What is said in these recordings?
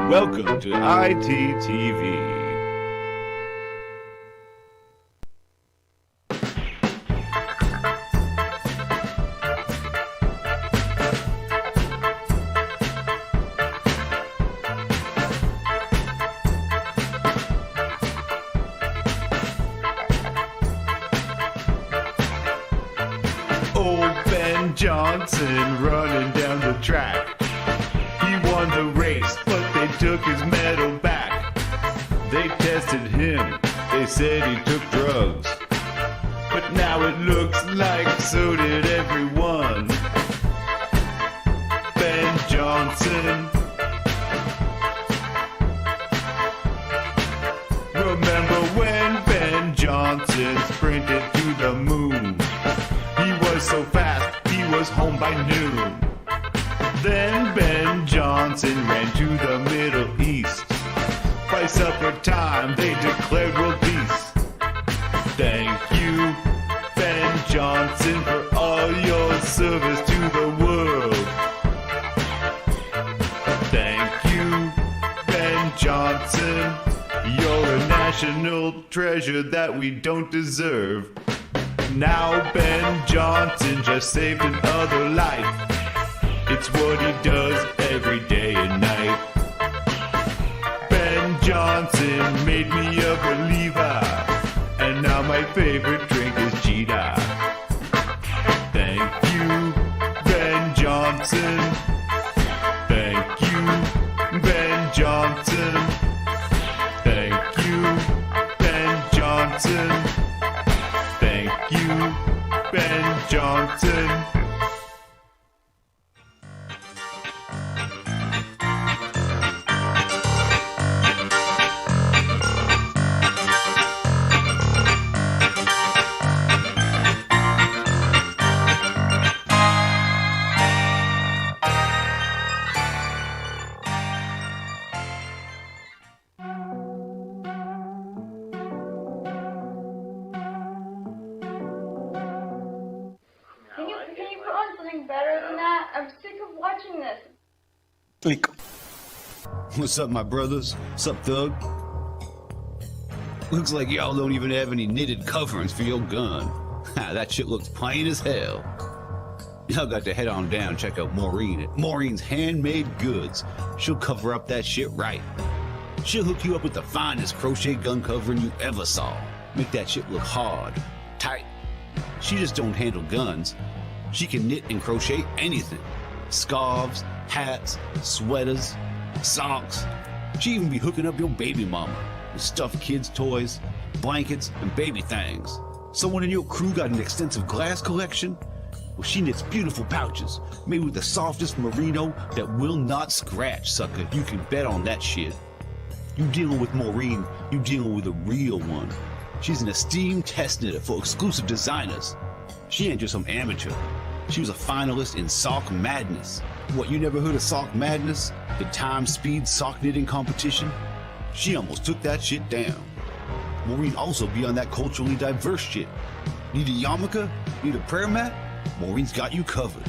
Welcome to ITTV. Old Ben Johnson running down the track. He won the race, but they took his medal back. They tested him, they said he took drugs. But now it looks like so did everyone. Ben Johnson. Remember when Ben Johnson sprinted to the moon? He was so fast, he was home by noon. Then Ben Johnson ran to the Middle East. By supper time, they declared world peace. Thank you, Ben Johnson, for all your service to the world. Thank you, Ben Johnson. You're a national treasure that we don't deserve. Now Ben Johnson just saved another life. It's what he does every day and night. Ben Johnson made me a believer, and now my favorite drink is Cheetah. Thank you, Ben Johnson. Thank you, Ben Johnson. Thank you, Ben Johnson. Thank you, Ben Johnson. Can you put on something better than that? I'm sick of watching this. Click. What's up, my brothers? What's up, Thug? Looks like y'all don't even have any knitted coverings for your gun. Ha, that shit looks plain as hell. Y'all got to head on down and check out Maureen at Maureen's Handmade Goods. She'll cover up that shit right. She'll hook you up with the finest crochet gun covering you ever saw. Make that shit look hard, tight. She just don't handle guns. She can knit and crochet anything. Scarves, hats, sweaters, socks. She even be hooking up your baby mama with stuffed kids' toys, blankets, and baby things. Someone in your crew got an extensive glass collection? Well, she knits beautiful pouches made with the softest merino that will not scratch, sucker. You can bet on that shit. You dealing with Maureen, you dealing with a real one. She's an esteemed test knitter for exclusive designers. She ain't just some amateur. She was a finalist in Sock Madness. What, you never heard of Sock Madness? The time speed sock knitting competition? She almost took that shit down. Maureen also be on that culturally diverse shit. Need a yarmulke? Need a prayer mat? Maureen's got you covered.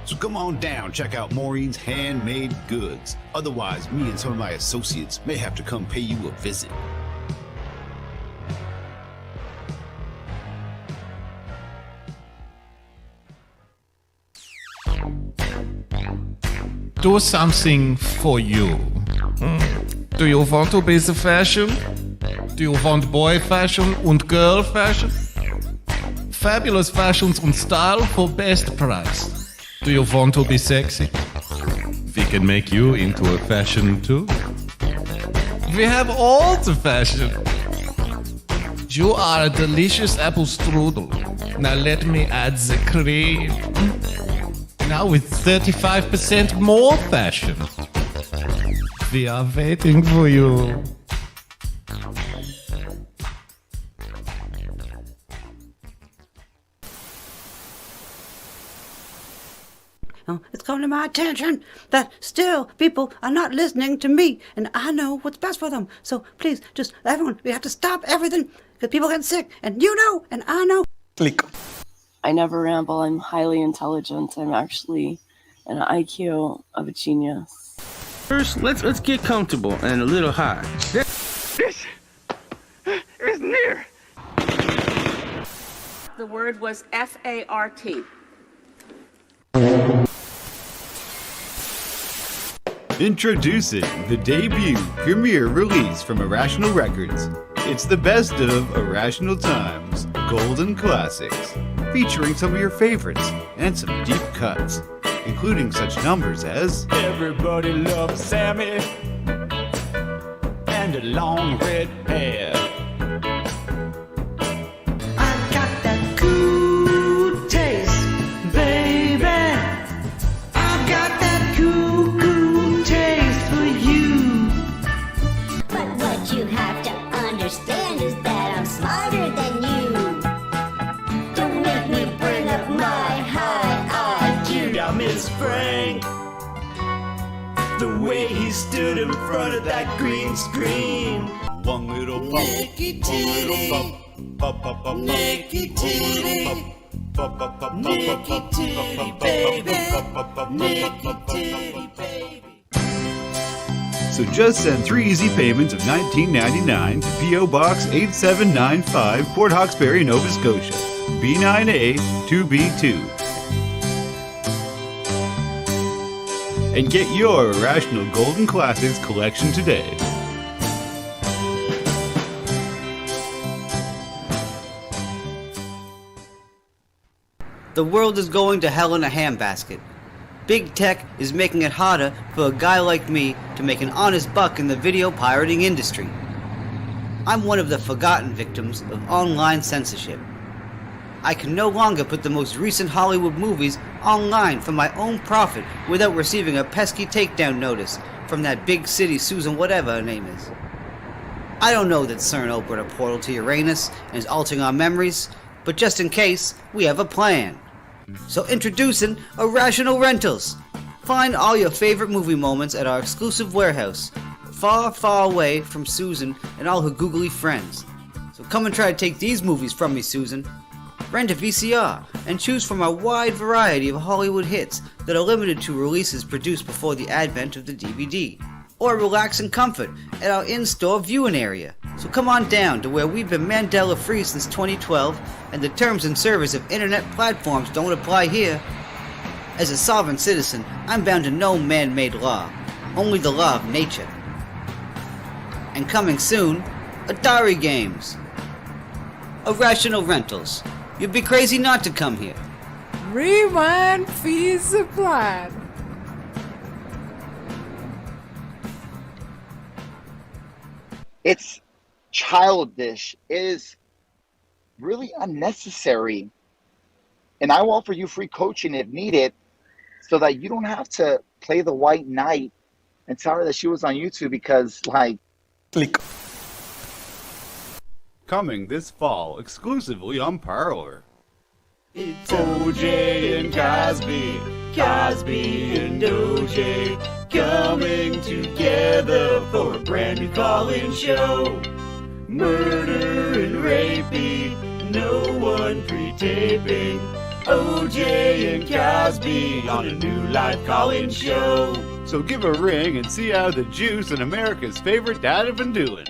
So come on down, check out Maureen's Handmade Goods. Otherwise, me and some of my associates may have to come pay you a visit. Do something for you. Do you want to be the fashion? Do you want boy fashion and girl fashion? Fabulous fashions and style for best price. Do you want to be sexy? We can make you into a fashion too. We have all the fashion. You are a delicious apple strudel. Now let me add the cream. Now with 35% more fashion. We are waiting for you. It's come to my attention that still people are not listening to me, and I know what's best for them. So please, just everyone, we have to stop everything because people get sick, and you know, and I know. Click. I never ramble. I'm highly intelligent. I'm actually an IQ of a genius. First, let's get comfortable and a little high. This is near. The word was F-A-R-T. Introducing the debut premiere release from Irrational Records. It's the best of Irrational Times Golden Classics, featuring some of your favorites and some deep cuts, including such numbers as Everybody loves Sammy and a long red hair. I got that cool taste, baby. I got that cool taste for you. But what you have to understand is that I'm smarter than you. Don't make me bring up my high IQ. Now Miss Frank, the way he stood in front of that green screen. One Little Bump, One Little Bump, Bump, Bump, Bump, Nicky Titty, Bump, Bump, Bump, Nicky Titty, baby, Nicky Titty, baby. So just send 3 easy payments of $19.99 to P.O. Box 8795, Port Hawkesbury, Nova Scotia, B9A 2B2. And get your Irrational Golden Classics collection today. The world is going to hell in a handbasket. Big tech is making it harder for a guy like me to make an honest buck in the video pirating industry. I'm one of the forgotten victims of online censorship. I can no longer put the most recent Hollywood movies online for my own profit without receiving a pesky takedown notice from that big city Susan whatever her name is. I don't know that CERN opened a portal to Uranus and is altering our memories, but just in case, we have a plan. So introducing Irrational Rentals. Find all your favorite movie moments at our exclusive warehouse, far, far away from Susan and all her googly friends. So come and try to take these movies from me, Susan. Rent a VCR and choose from our wide variety of Hollywood hits that are limited to releases produced before the advent of the DVD. Or relax in comfort at our in-store viewing area. So come on down to where we've been Mandela free since 2012 and the terms and service of internet platforms don't apply here. As a sovereign citizen, I'm bound to no man-made law, only the law of nature. And coming soon, Atari games. Irrational Rentals. You'd be crazy not to come here. Rewind, fees supplied. It's childish. It is really unnecessary. And I will offer you free coaching if needed so that you don't have to play the white knight and tell her that she was on YouTube because, like... Coming this fall exclusively on Parler. It's OJ and Cosby, Cosby and OJ coming together for a brand new call-in show. Murder and rapey, no one pre-taping. OJ and Cosby on a new live call-in show. So give a ring and see how the juice and America's favorite dad have been doing.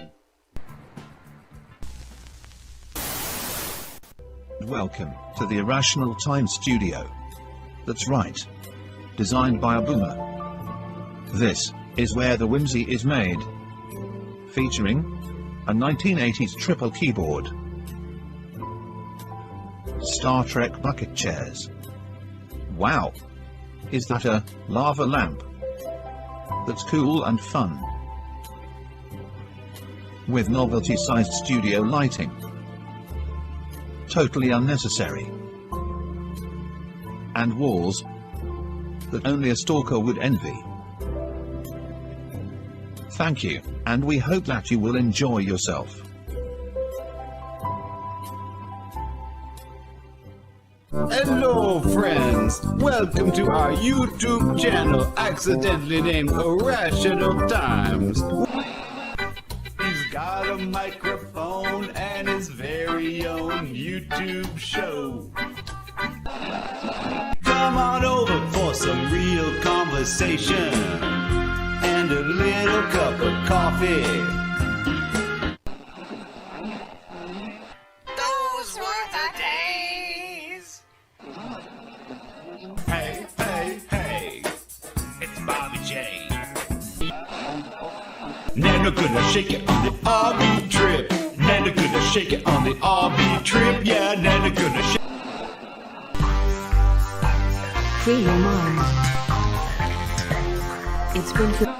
Welcome to the Irrational Times studio. That's right. Designed by a boomer. This is where the whimsy is made. Featuring a 1980s triple keyboard, Star Trek bucket chairs. Wow! Is that a lava lamp? That's cool and fun. With novelty-sized studio lighting. Totally unnecessary. And walls that only a stalker would envy. Thank you, and we hope that you will enjoy yourself. Hello friends, welcome to our YouTube channel accidentally named Irrational Times. He's got a microphone and his very own YouTube show. Come on over for some real conversation and and a little cup of coffee. Those were the days. Hey, hey, hey, it's Bobby J. Nana gonna shake it on the RV trip. Nana gonna shake it on the RV trip. Yeah, Nana gonna shake. Free your mind. It's been for... Don't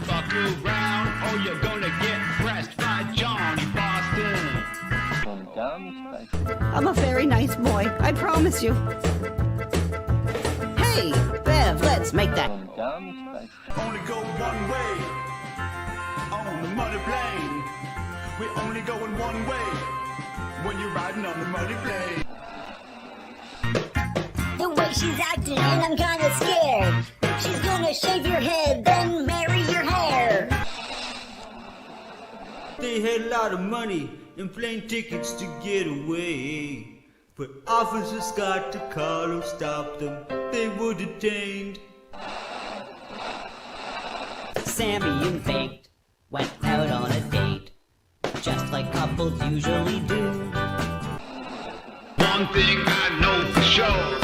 fuck around or you're gonna get pressed by Johnny Boston. I'm a very nice boy, I promise you. Hey, Bev, let's make that. Only go one way on the muddy plane. We're only going one way when you're riding on the muddy plane. The way she's acting, and I'm kinda scared. She's gonna shave your head, then marry your hair. They had a lot of money and plane tickets to get away. But Officer Scott DiCarlo stopped them. They were detained. Sammy and Baked went out on a date, just like couples usually do. One thing I know for sure,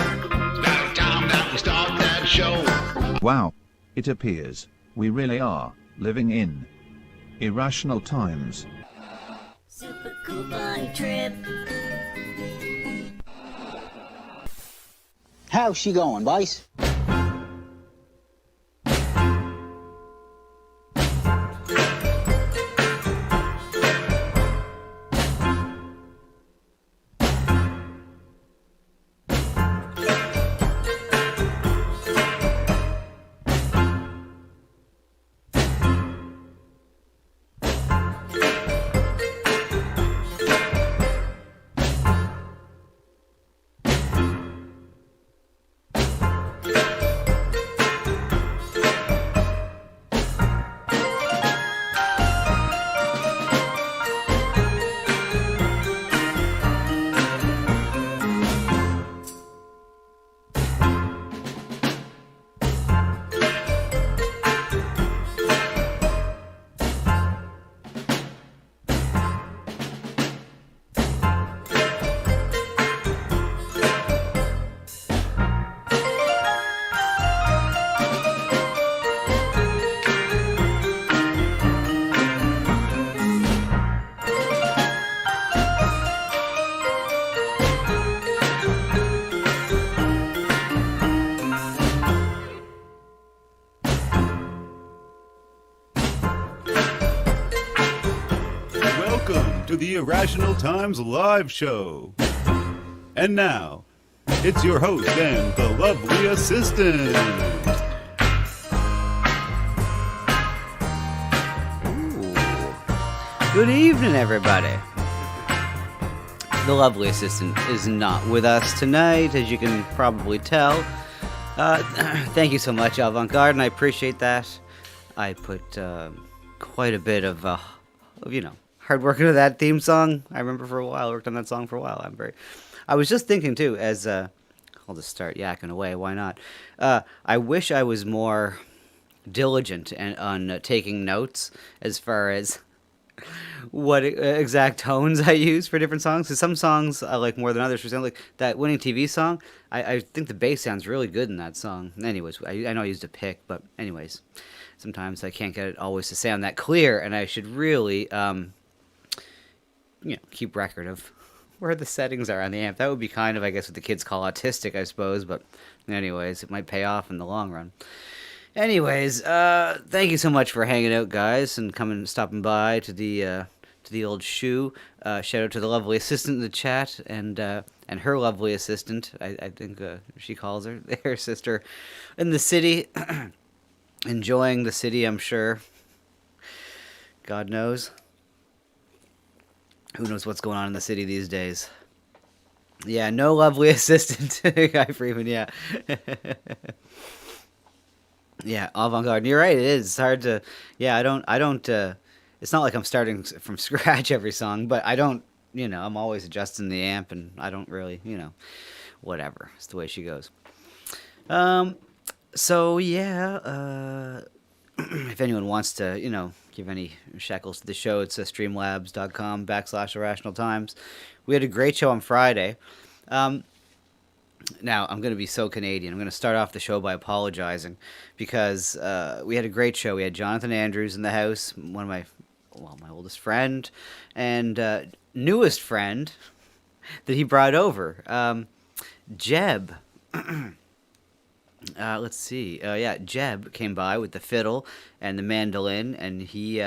about time that we start that show. Wow. It appears we really are living in irrational times. Super coupon trip. How's she going, boys? Welcome to the Irrational Times live show. And now, it's your host and the lovely assistant. Good evening, everybody. The lovely assistant is not with us tonight, as you can probably tell. Thank you so much, Avant-Garde, and I appreciate that. I put quite a bit of hard work into that theme song. I remember for a while, I worked on that song for a while. I was just thinking too, as I'll just start yakking away. Why not? I wish I was more diligent on taking notes as far as what exact tones I use for different songs. Because some songs I like more than others. For example, like that Winning TV song, I think the bass sounds really good in that song. Anyways, I know I used a pick, but anyways, sometimes I can't get it always to sound that clear, and I should really keep record of where the settings are on the amp. That would be kind of, I guess, what the kids call autistic, I suppose. But anyways, it might pay off in the long run. Anyways, thank you so much for hanging out, guys, and stopping by to the old shoe. Shout out to the lovely assistant in the chat and her lovely assistant. I think she calls her sister in the city, enjoying the city. I'm sure. God knows. Who knows what's going on in the city these days? Yeah, no lovely assistant, Guy Freeman. Yeah. Yeah, Avant-Garde. You're right. It is. It's hard to. Yeah, I don't. It's not like I'm starting from scratch every song, but I don't. I'm always adjusting the amp, and I don't really. whatever. It's the way she goes. So yeah, if anyone wants to, give any shekels to the show, it's streamlabs.com/Irrational Times. We had a great show on Friday. Now, I'm going to be so Canadian. I'm going to start off the show by apologizing because we had a great show. We had Jonathan Andrews in the house, one of my oldest friend and newest friend that he brought over, Jeb. Let's see. Jeb came by with the fiddle and the mandolin, and he,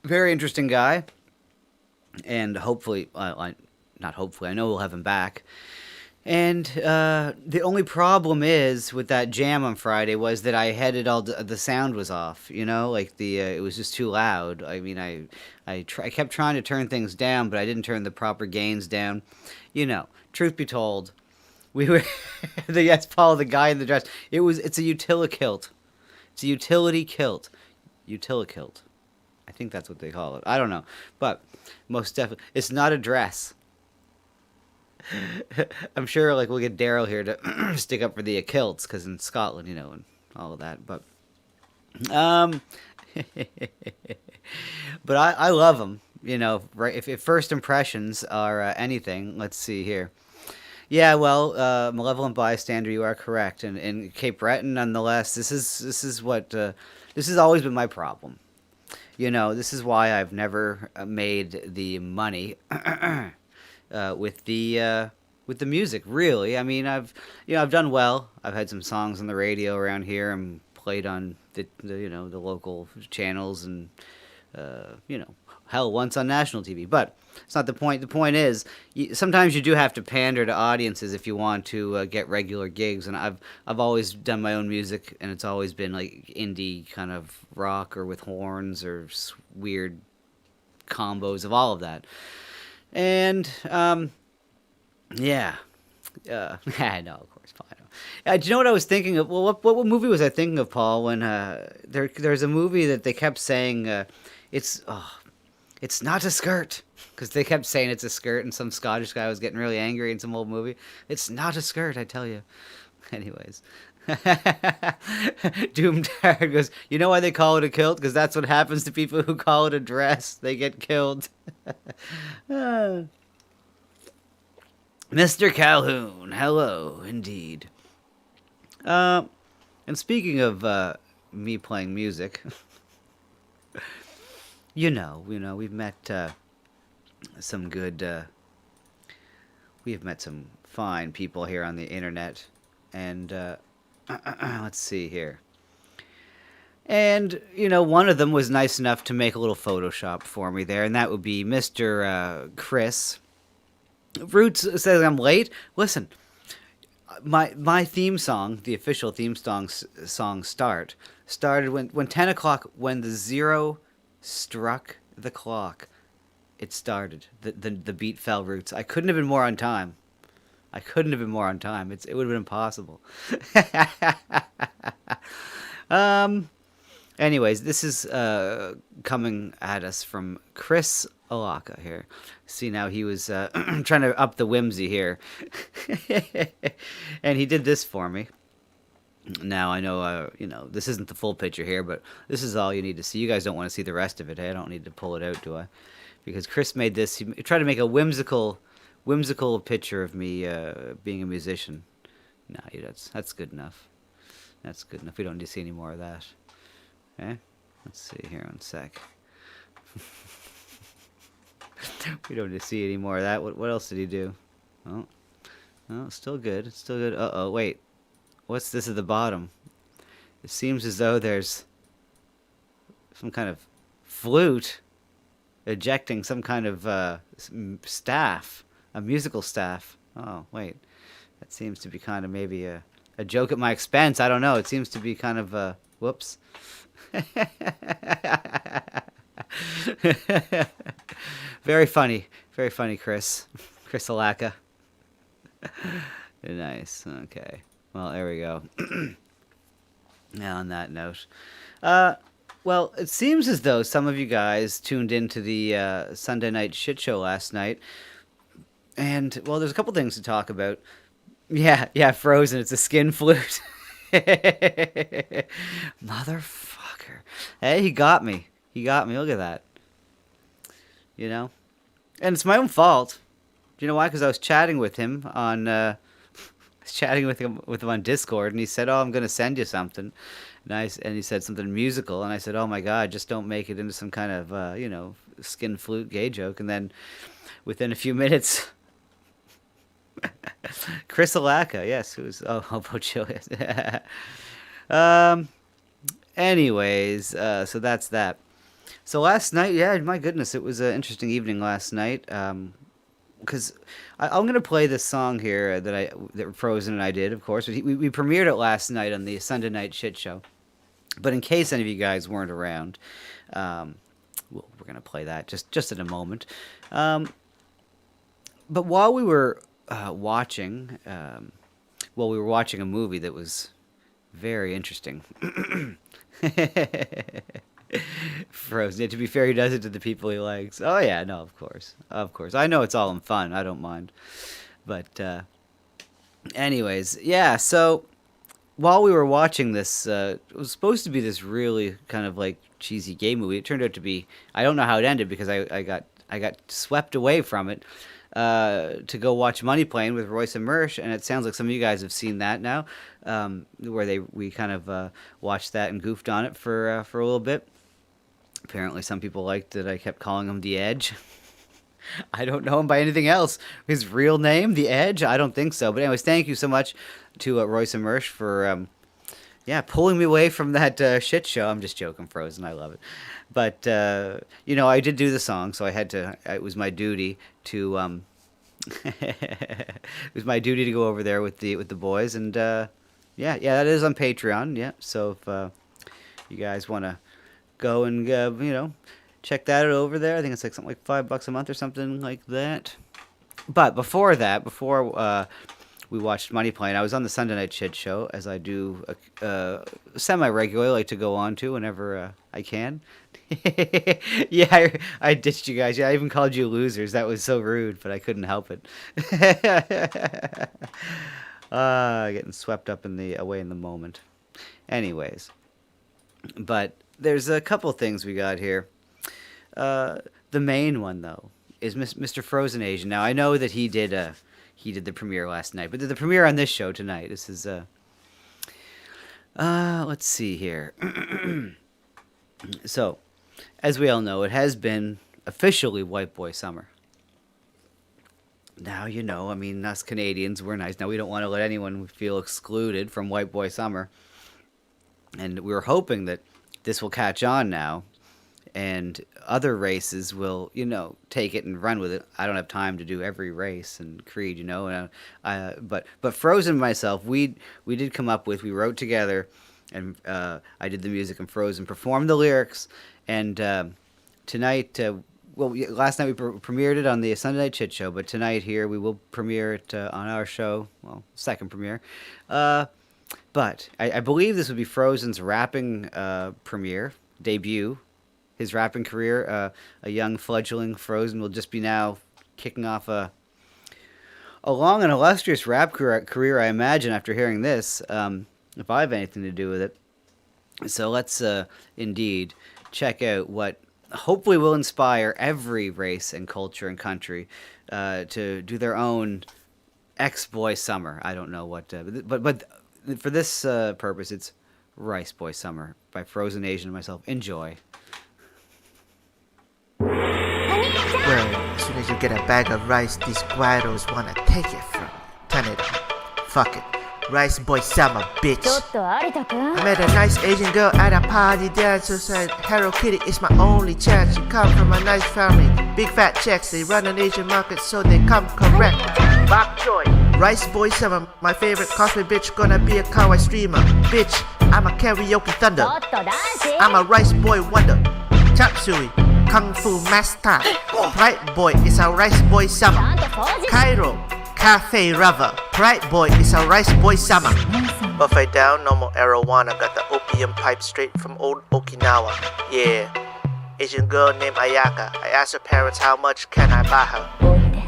very interesting guy. And hopefully, not hopefully, I know we'll have him back. And the only problem is with that jam on Friday was that I had it all. The sound was off. It was just too loud. I mean, I kept trying to turn things down, but I didn't turn the proper gains down. Truth be told, we were yes, Paul, the guy in the dress. It's a utilikilt. It's a utility kilt. Utilikilt. I think that's what they call it. I don't know, but most definitely, it's not a dress. I'm sure we'll get Daryl here to stick up for the kilts, because in Scotland, and all of that. But but I love them. Right? If first impressions are anything, let's see here. Yeah, well, malevolent bystander, you are correct. And in Cape Breton, nonetheless, this is what this has always been my problem. This is why I've never made the money. With the music, really. I mean, I've done well. I've had some songs on the radio around here and played on the local channels and hell, once on national TV. But it's not the point. The point is, sometimes you do have to pander to audiences if you want to get regular gigs. And I've always done my own music, and it's always been indie kind of rock or with horns or weird combos of all of that. And, yeah. I know, of course, Paul. Do you know what I was thinking of? Well, what movie was I thinking of, Paul, when there's a movie that they kept saying it's not a skirt, because they kept saying it's a skirt, and some Scottish guy was getting really angry in some old movie. It's not a skirt, I tell you. Anyways. Doomdard goes, you know why they call it a kilt? Because that's what happens to people who call it a dress. They get killed. Mr. Calhoun, hello, indeed. And speaking of me playing music, we've met some good, we have met some fine people here on the internet, and let's see here. And, one of them was nice enough to make a little Photoshop for me there, and that would be Mr. Chris. Roots says I'm late. Listen, my theme song, the official theme song started when 10 o'clock, when the zero struck the clock, it started. The beat fell, Roots. I couldn't have been more on time. It would have been impossible. Anyways, this is coming at us from Chris Alaka here. See, now he was trying to up the whimsy here. And he did this for me. Now, I know, this isn't the full picture here, but this is all you need to see. You guys don't want to see the rest of it, hey? I don't need to pull it out, do I? Because Chris made this. He tried to make a whimsical picture of me being a musician. No, that's good enough. That's good enough. We don't need to see any more of that. Okay? Let's see here one sec. We don't need to see any more of that. What else did he do? Oh, still good. It's still good. Uh-oh, wait. What's this at the bottom? It seems as though there's some kind of flute ejecting some kind of staff. A musical staff. Oh, wait. That seems to be kind of maybe a joke at my expense. I don't know. It seems to be kind of whoops. Very funny, Chris. Chris Alaka. Nice. Okay. Well, there we go. Now, on that note, well, it seems as though some of you guys tuned into the Sunday night shit show last night. And, well, there's a couple things to talk about. Yeah, Frozen. It's a skin flute. Motherfucker. Hey, he got me. Look at that. You know? And it's my own fault. Do you know why? Because I was chatting with him on... with him on Discord, and he said, "Oh, I'm going to send you something." And he said something musical, and I said, "Oh my God, just don't make it into some kind of, skin flute gay joke." And then within a few minutes... Chris Alaka, yes, who's Hobo Chill. Anyways, so that's that. So last night, yeah, my goodness, it was an interesting evening last night. Because I'm gonna play this song here that Frozen and I did, of course. We premiered it last night on the Sunday Night Shit Show. But in case any of you guys weren't around, we're gonna play that just in a moment. But while we were watching a movie that was very interesting. Frozen. To be fair, he does it to the people he likes. Oh yeah, no, of course. I know it's all in fun. I don't mind. But anyways, yeah. So while we were watching this, it was supposed to be this really kind of like cheesy gay movie. It turned out to be. I don't know how it ended because I got swept away from it to go watch Money Plane with Royce and Mersh, and it sounds like some of you guys have seen that now, where we kind of watched that and goofed on it for a little bit. Apparently, some people liked that I kept calling him The Edge. I don't know him by anything else. His real name, The Edge? I don't think so. But anyways, thank you so much to Royce and Mersh for, pulling me away from that shit show. I'm just joking, Frozen. I love it. But, I did do the song, so I had to, it was my duty to, it was my duty to go over there with the boys. And, that is on Patreon. Yeah, so if you guys want to go and, check that out over there. I think it's like something like $5 a month or something like that. But before we watched Money Plane, I was on the Sunday Night Shit Show, as I do semi-regularly, like to go on to whenever I can. Yeah, I ditched you guys. Yeah, I even called you losers. That was so rude, but I couldn't help it. Getting swept up away in the moment. Anyways, but there's a couple things we got here. The main one, though, is Mr. Frozen Asian. Now, I know that he did the premiere last night, but the premiere on this show tonight. This is let's see here. So, as we all know, it has been officially White Boy Summer. Now, us Canadians, we're nice. Now, we don't want to let anyone feel excluded from White Boy Summer. And we're hoping that this will catch on now, and other races will, take it and run with it. I don't have time to do every race and creed, but Frozen and myself, we did come up with, we wrote together, and I did the music, and Frozen performed the lyrics, and tonight, last night we premiered it on the Sunday Night Shit Show, but tonight here we will premiere it on our show, second premiere. But I believe this would be Frozen's rapping debut, his rapping career. A young fledgling Frozen will just be now kicking off a long and illustrious rap career, I imagine, after hearing this, if I have anything to do with it. So let's indeed check out what hopefully will inspire every race and culture and country to do their own X-Boy Summer. I don't know what, but for this purpose, it's Rice Boy Summer by Frozen Asian and myself. Enjoy. Well, as soon as you get a bag of rice, these guidos wanna take it from you. Turn it on. Fuck it. Rice Boy Summer, bitch. I met a nice Asian girl at a party dance who said, Hello Kitty is my only chance. You come from a nice family, big fat checks. They run an Asian market, so they come correct. Bok choy. Rice Boy Summer, my favorite cosplay bitch, gonna be a kawaii streamer. Bitch, I'm a karaoke thunder. I'm a rice boy wonder. Chop suey, kung fu master. Pride boy is a rice boy summer. Cairo, cafe lover. Pride boy is a rice boy summer. Buffet down, no more arowana. Got the opium pipe straight from old Okinawa. Yeah, Asian girl named Ayaka. I asked her parents how much can I buy her.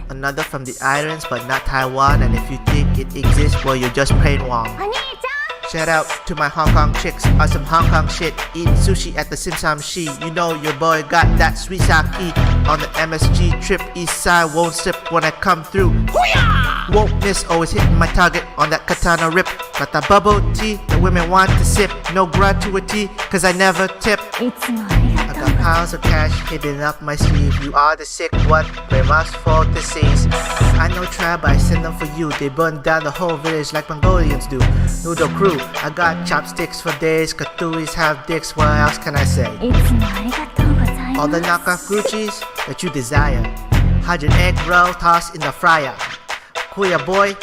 Another from the islands, but not Taiwan. And if you think it exists, well, you're just plain wrong. Shout out to my Hong Kong chicks on some Hong Kong shit. Eating sushi at the Sim Sam Shi. You know your boy got that sweet sake on the MSG trip. East side won't slip when I come through. Won't miss, always hitting my target on that katana rip. Got that bubble tea that women want to sip. No gratuity, cause I never tip. I got piles of cash hidden up my sleeve. You are the sick one, brave us for disease. I know tribe, I send them for you. They burn down the whole village like Mongolians do. Noodle crew, I got chopsticks for days. Katuis have dicks, what else can I say? All the knockoff Gucci's that you desire. 100 egg roll tossed in the fryer. Queer boy,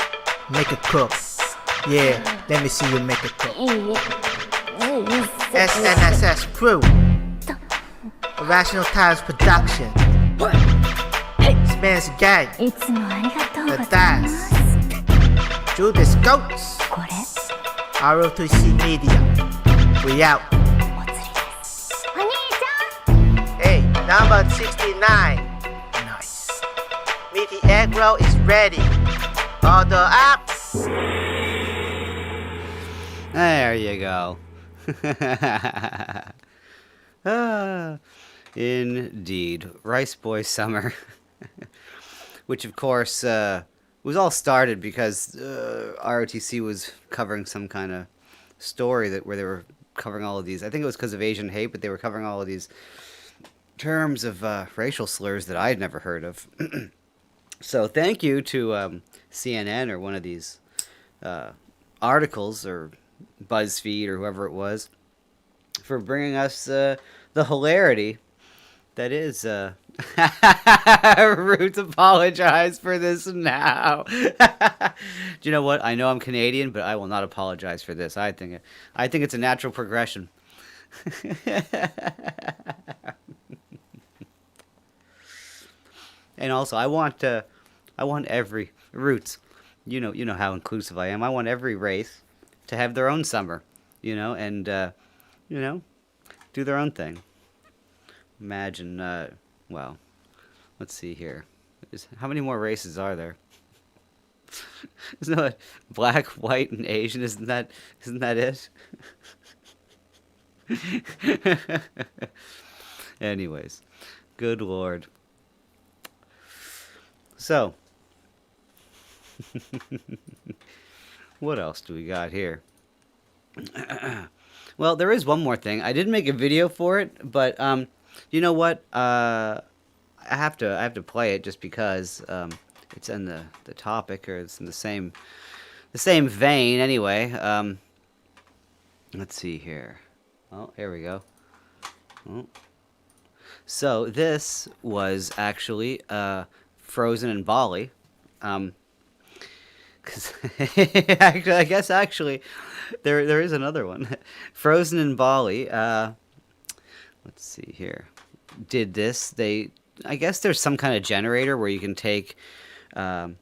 make it cook. Yeah, let me see you make it cook. SNSS crew. Irrational Times production. Spans gang. The dance. Judas Goats. ROTC Media. We out. Hey, number 69. Nice. Meaty egg roll is ready. Order up. There you go. Indeed. Rice Boy Summer. Which, of course, was all started because ROTC was covering some kind of story where they were covering all of these. I think it was because of Asian hate, but they were covering all of these terms of racial slurs that I'd never heard of. So thank you to CNN or one of these articles or BuzzFeed or whoever it was for bringing us the hilarity that is Roots apologize for this now. Do you know what? I know I'm Canadian, but I will not apologize for this. I think it's a natural progression. And also, I want every Roots. You know how inclusive I am. I want every race to have their own summer, and do their own thing. Imagine, well, let's see here. How many more races are there? Isn't that black, white, and Asian? Isn't that it? Anyways, good Lord. So, what else do we got here? Well, there is one more thing. I didn't make a video for it, but you know what? I have to play it just because it's in the topic, or it's in the same vein anyway. Let's see here. Oh, here we go. Oh. So this was actually Frozen in Bali. 'Cause I guess there is another one. Frozen in Bali. Let's see here. Did this? I guess there's some kind of generator where you can take Ben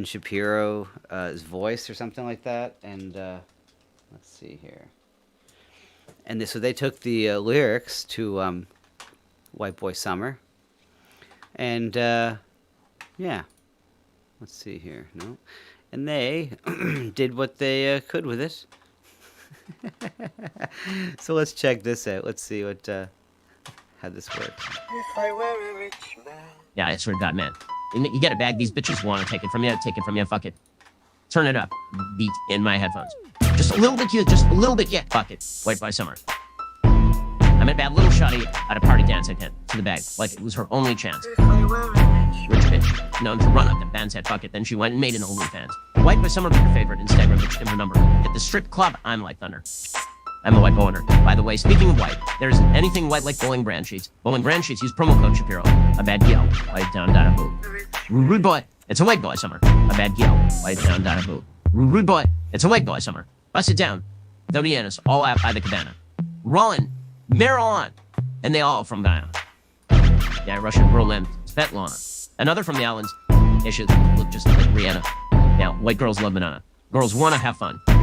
Shapiro's voice or something like that, and let's see here. And so they took the lyrics to White Boy Summer, and yeah. Let's see here. No. And they did what they could with it. So let's check this out. Let's see how this works. If I were a rich man. Yeah, I swear to God, man. You get a bag, these bitches want to take it from you, fuck it. Turn it up. Beat in my headphones. Just a little bit, yeah. Fuck it. White Boy Summer. I'm gonna bad little shawty at a party dance again to the bag, like it was her only chance. Rich bitch, known to run up the band said fuck it, then she went and made an OnlyFans. White Boy Summer be your favorite Instagram bitch in her number. At the strip club, I'm like thunder. I'm the white bow owner. By the way, speaking of white, there isn't anything white like Bowling Brand Sheets. Bowling Brand Sheets use promo code Shapiro. A bad deal. White down, down, boo. Rude boy, it's a white boy summer. A bad deal. White down, down, boo. Rude boy, it's a white boy summer. Bust it down. Dodianas, all out by the cabana. Rollin, Marilyn, and they all from Guyana. Yeah, Russian Berlin, Svetlana. Another from the islands. Yeah, she look just like Rihanna. Now, white girls love banana. Girls want to have fun. You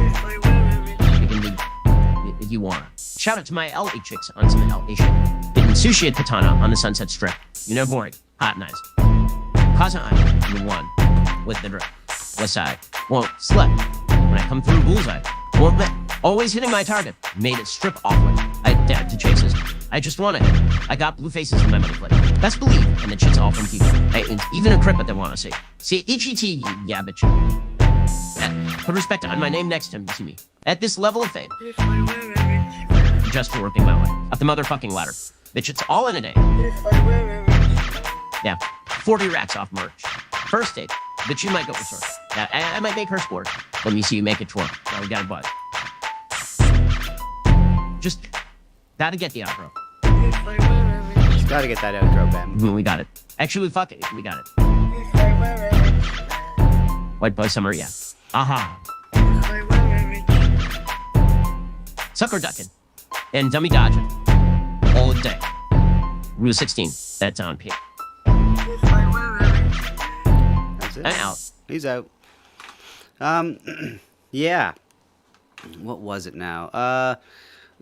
can do if you want. Shout out to my LA chicks on some LA shit. Eating sushi at Katana on the Sunset Strip. You know, boring. Hot and nice. Cause I'm the one with the west side. Won't slip when I come through bullseye. Won't let. Always hitting my target. Made it strip awkward. I dared to chase this. I just wanna hit. I got blue faces in my money plate. Best believe, and the chicks all from people. And even a cripple they wanna see. See, EGT, yeah, bitch. Put respect on my name next to him to see me. At this level of fame. Just for working my way up the motherfucking ladder. Bitch, it's all in a day. Yeah, 40 racks off merch. First date, bitch, you might go with her. Yeah, I might make her sport. Let me see you make it twerk. Now we got a butt. Just gotta get the outro. Just gotta get that outro, Ben. We got it. Actually, fuck it. We got it. White boy summer, yeah. Aha. Sucker ducking. And dummy dodging. All day. Rule 16. That's on P. That's it. I'm out. He's out. Yeah. What was it now?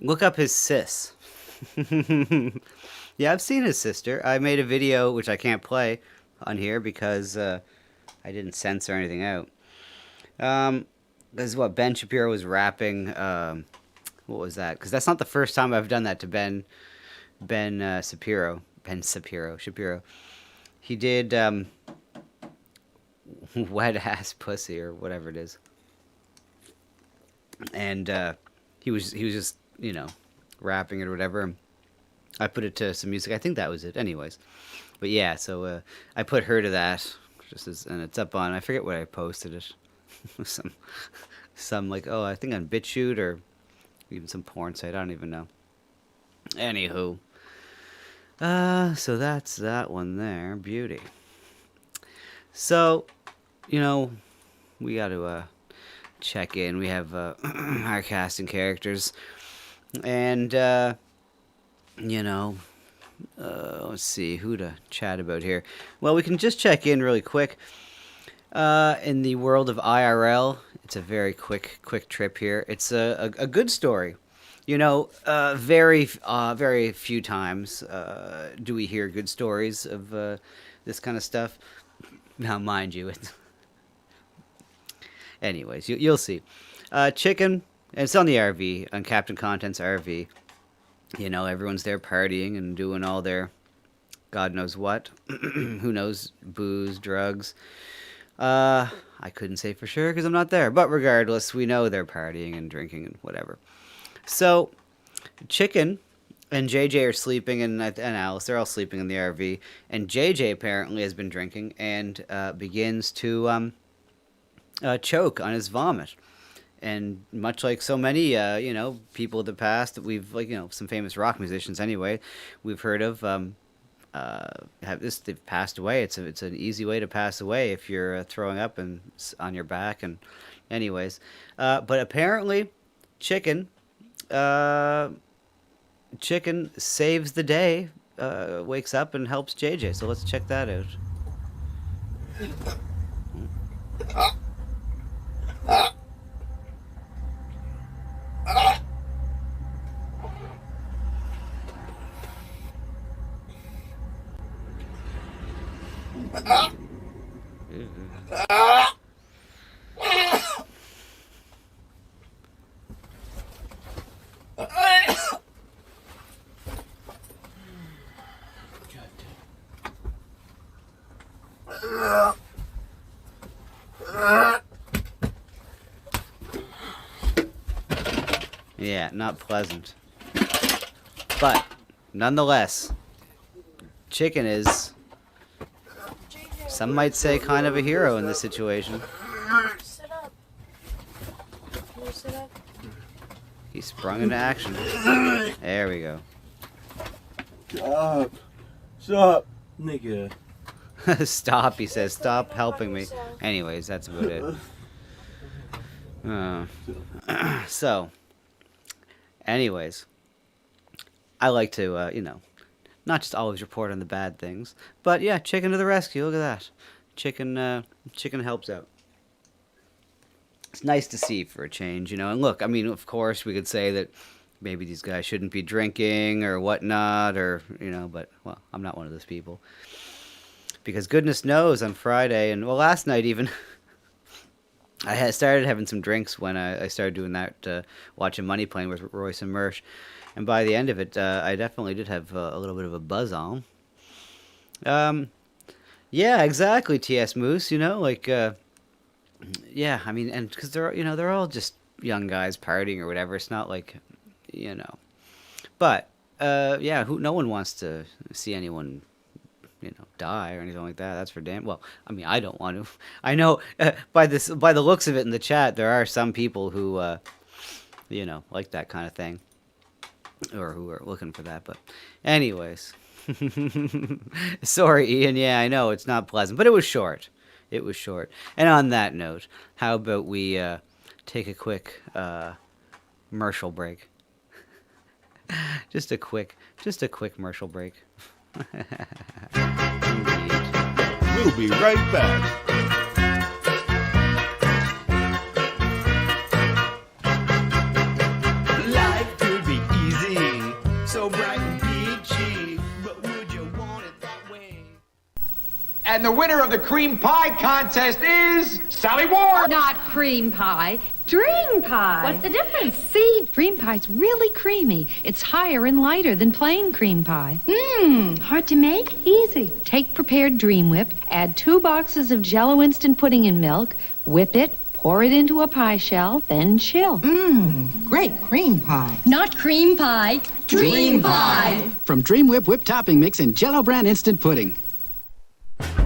Look up his sis. Yeah, I've seen his sister. I made a video, which I can't play on here because I didn't censor anything out. This is what Ben Shapiro was rapping. What was that? Because that's not the first time I've done that to Ben Shapiro. He did wet ass pussy or whatever it is. And he was just, you know, rapping it or whatever. I put it to some music. I think that was it. Anyways. But yeah, so I put her to that. And it's up on, I forget where I posted it. some like, I think on BitChute or even some porn site. I don't even know. Anywho. So that's that one there. Beauty. So, you know, we got to check in. We have our casting characters. And, you know, let's see who to chat about here. Well, we can just check in really quick. In the world of IRL, it's a very quick trip here. It's a good story. You know, very few times do we hear good stories of this kind of stuff. Now, mind you, it's... Anyways, you'll see. Chicken, and it's on the RV, on Captain Content's RV. You know, everyone's there partying and doing all their God knows what. Who knows? Booze, drugs. I couldn't say for sure because I'm not there. But regardless, we know they're partying and drinking and whatever. So, Chicken and JJ are sleeping, and Alice, they're all sleeping in the RV. And JJ apparently has been drinking and begins to choke on his vomit. And much like so many, you know, people of the past that we've, like, you know, some famous rock musicians anyway, we've heard of, they've passed away. It's an easy way to pass away if you're throwing up and on your back. And anyways, but apparently, Chicken saves the day, wakes up and helps JJ. So let's check that out. Yeah, not pleasant. But, nonetheless, Chicken is, some might say, kind of a hero in this situation. Sit up. Can you sit up? He sprung into action. There we go. Stop, nigga. Stop, he says. Stop helping me. Anyways, that's about it. So, anyways, I like to, you know, not just always report on the bad things, but yeah, Chicken to the rescue. Look at that. Chicken helps out. It's nice to see for a change, you know. And look, I mean, of course, we could say that maybe these guys shouldn't be drinking or whatnot, or, you know, but, well, I'm not one of those people. because goodness knows on Friday and well last night even I had started having some drinks when I started doing that watching Money Plane with Royce and Mersh, and by the end of it I definitely did have a little bit of a buzz on. Yeah, exactly, TS Moose. You know, like yeah, I mean, and because they're all just young guys partying or whatever. It's not like but yeah, no one wants to see anyone die or anything like that. That's for damn. Well, I mean, I don't want to. I know by the looks of it in the chat, there are some people who like that kind of thing, or who are looking for that. But anyways, sorry, Ian. Yeah, I know it's not pleasant, but it was short. It was short. And on that note, how about we take a quick commercial break? Just a quick commercial break. We'll be right back. Life could be easy, so bright and peachy, but would you want it that way? And the winner of the cream pie contest is Sally Ward. Not cream pie, dream pie. What's the difference? See, dream pie's really creamy. It's higher and lighter than plain cream pie. Hard to make? Easy. Take prepared Dream Whip, add 2 boxes of Jell-O instant pudding and milk, whip it, pour it into a pie shell, then chill. Great cream pie. Not cream pie, dream pie. From Dream Whip whipped topping mix and Jell-O brand instant pudding.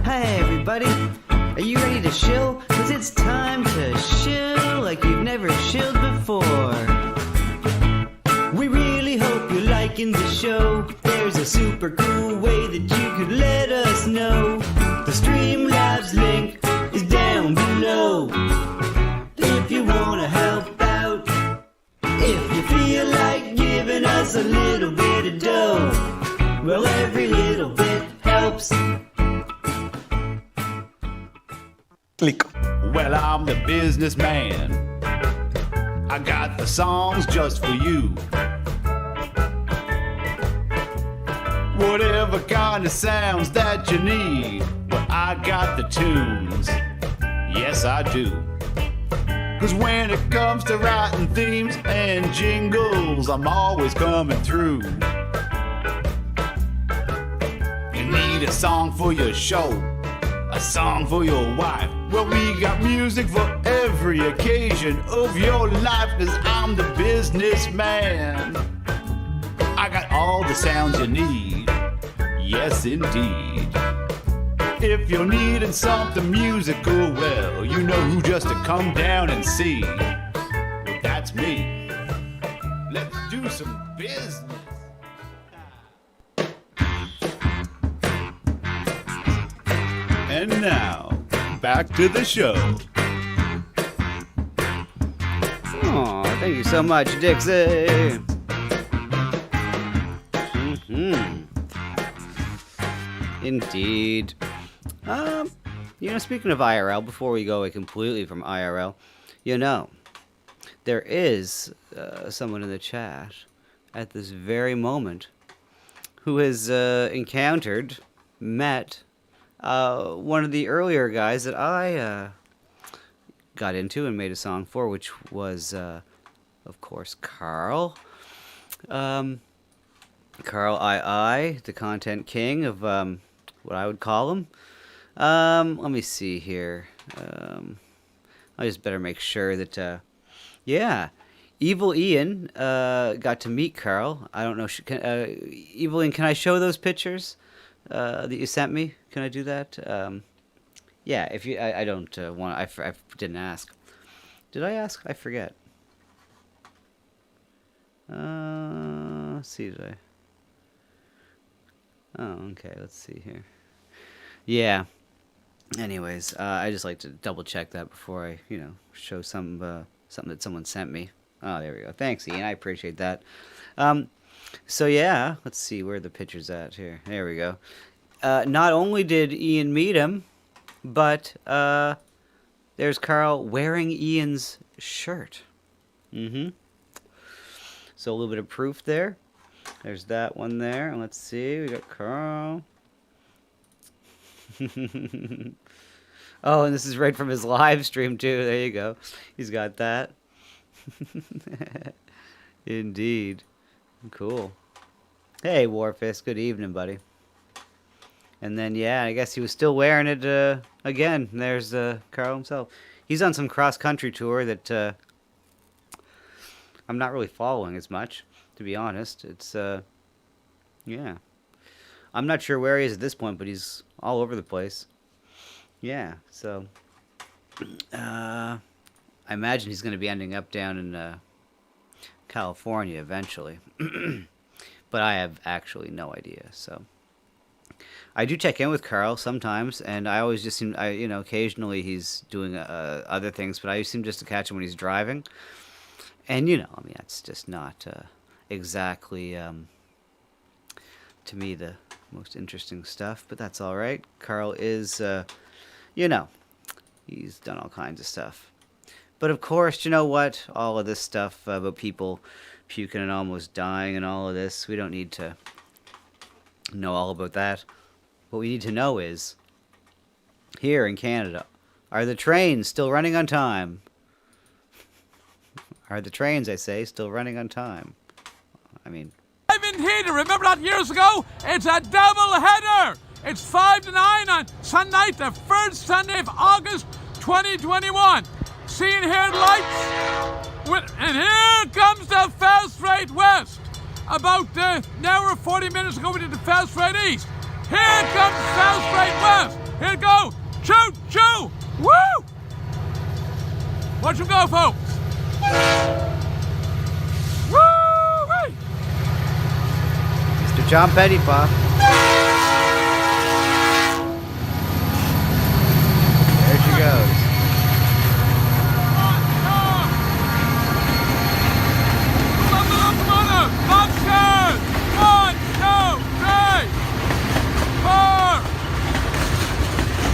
Hey everybody, are you ready to shill? 'Cause it's time to shill like you've never shilled before. We really hope you're liking the show. There's a super cool way that you could let us know. The Streamlabs link is down below. If you want to help out, if you feel like giving us a little bit of dough, well, every little bit helps. Click. Well, I'm the businessman. I got the songs just for you. Whatever kind of sounds that you need, well, I got the tunes. Yes, I do. 'Cause when it comes to writing themes and jingles, I'm always coming through. You need a song for your show, a song for your wife. Well, we got music for every occasion of your life, 'cause I'm the businessman. I got all the sounds you need, yes indeed. If you're needing something musical, well, you know who just to come down and see. Well, that's me. Let's do some business. And now, back to the show. Oh, thank you so much, Dixie. Indeed. Speaking of IRL, before we go away completely from IRL, there is someone in the chat at this very moment who has met one of the earlier guys that I got into and made a song for, which was, of course, Carl. Carl II, the content king of what I would call him. Let me see here. I just better make sure that, Evil Ian got to meet Carl. I don't know. Evil Ian, can I show those pictures that you sent me? Can I do that? Yeah, if you, I don't want. I didn't ask. Did I ask? I forget. Let's see. Did I? Oh, okay. Let's see here. Yeah. Anyways, I just like to double check that before I, show something that someone sent me. Oh, there we go. Thanks, Ian. I appreciate that. So yeah, let's see where the picture's at here. There we go. Not only did Ian meet him, but there's Carl wearing Ian's shirt. So a little bit of proof there. There's that one there. And let's see, we got Carl. Oh, and this is right from his live stream too. There you go. He's got that. Indeed. Cool. Hey, Warfist. Good evening, buddy. And then, yeah, I guess he was still wearing it again. There's Carl himself. He's on some cross-country tour that I'm not really following as much, to be honest. It's, yeah. I'm not sure where he is at this point, but he's all over the place. Yeah, so I imagine he's going to be ending up down in California eventually. But I have actually no idea, so... I do check in with Carl sometimes, and I always just seem, occasionally he's doing other things, but I seem just to catch him when he's driving. And, that's just not exactly, to me, the most interesting stuff, but that's all right. Carl is, he's done all kinds of stuff. But, of course, you know what? All of this stuff about people puking and almost dying and all of this, we don't need to know all about that. What we need to know is, here in Canada, are the trains still running on time? Are the trains, I say, still running on time? I mean... Ivan Heater, remember that years ago? It's a double header! It's 5 to 9 on Sunday night, the first Sunday of August 2021. Seeing here the lights? And here comes the Fast Freight West. About an hour or 40 minutes ago, we did the Fast Freight East. Here comes Fast Freight West. Here it go. Choo, choo. Woo! Watch them go, folks. Woo! Mr. John Pettypaw. There she goes. Boxers! 1, 2, 3. 4,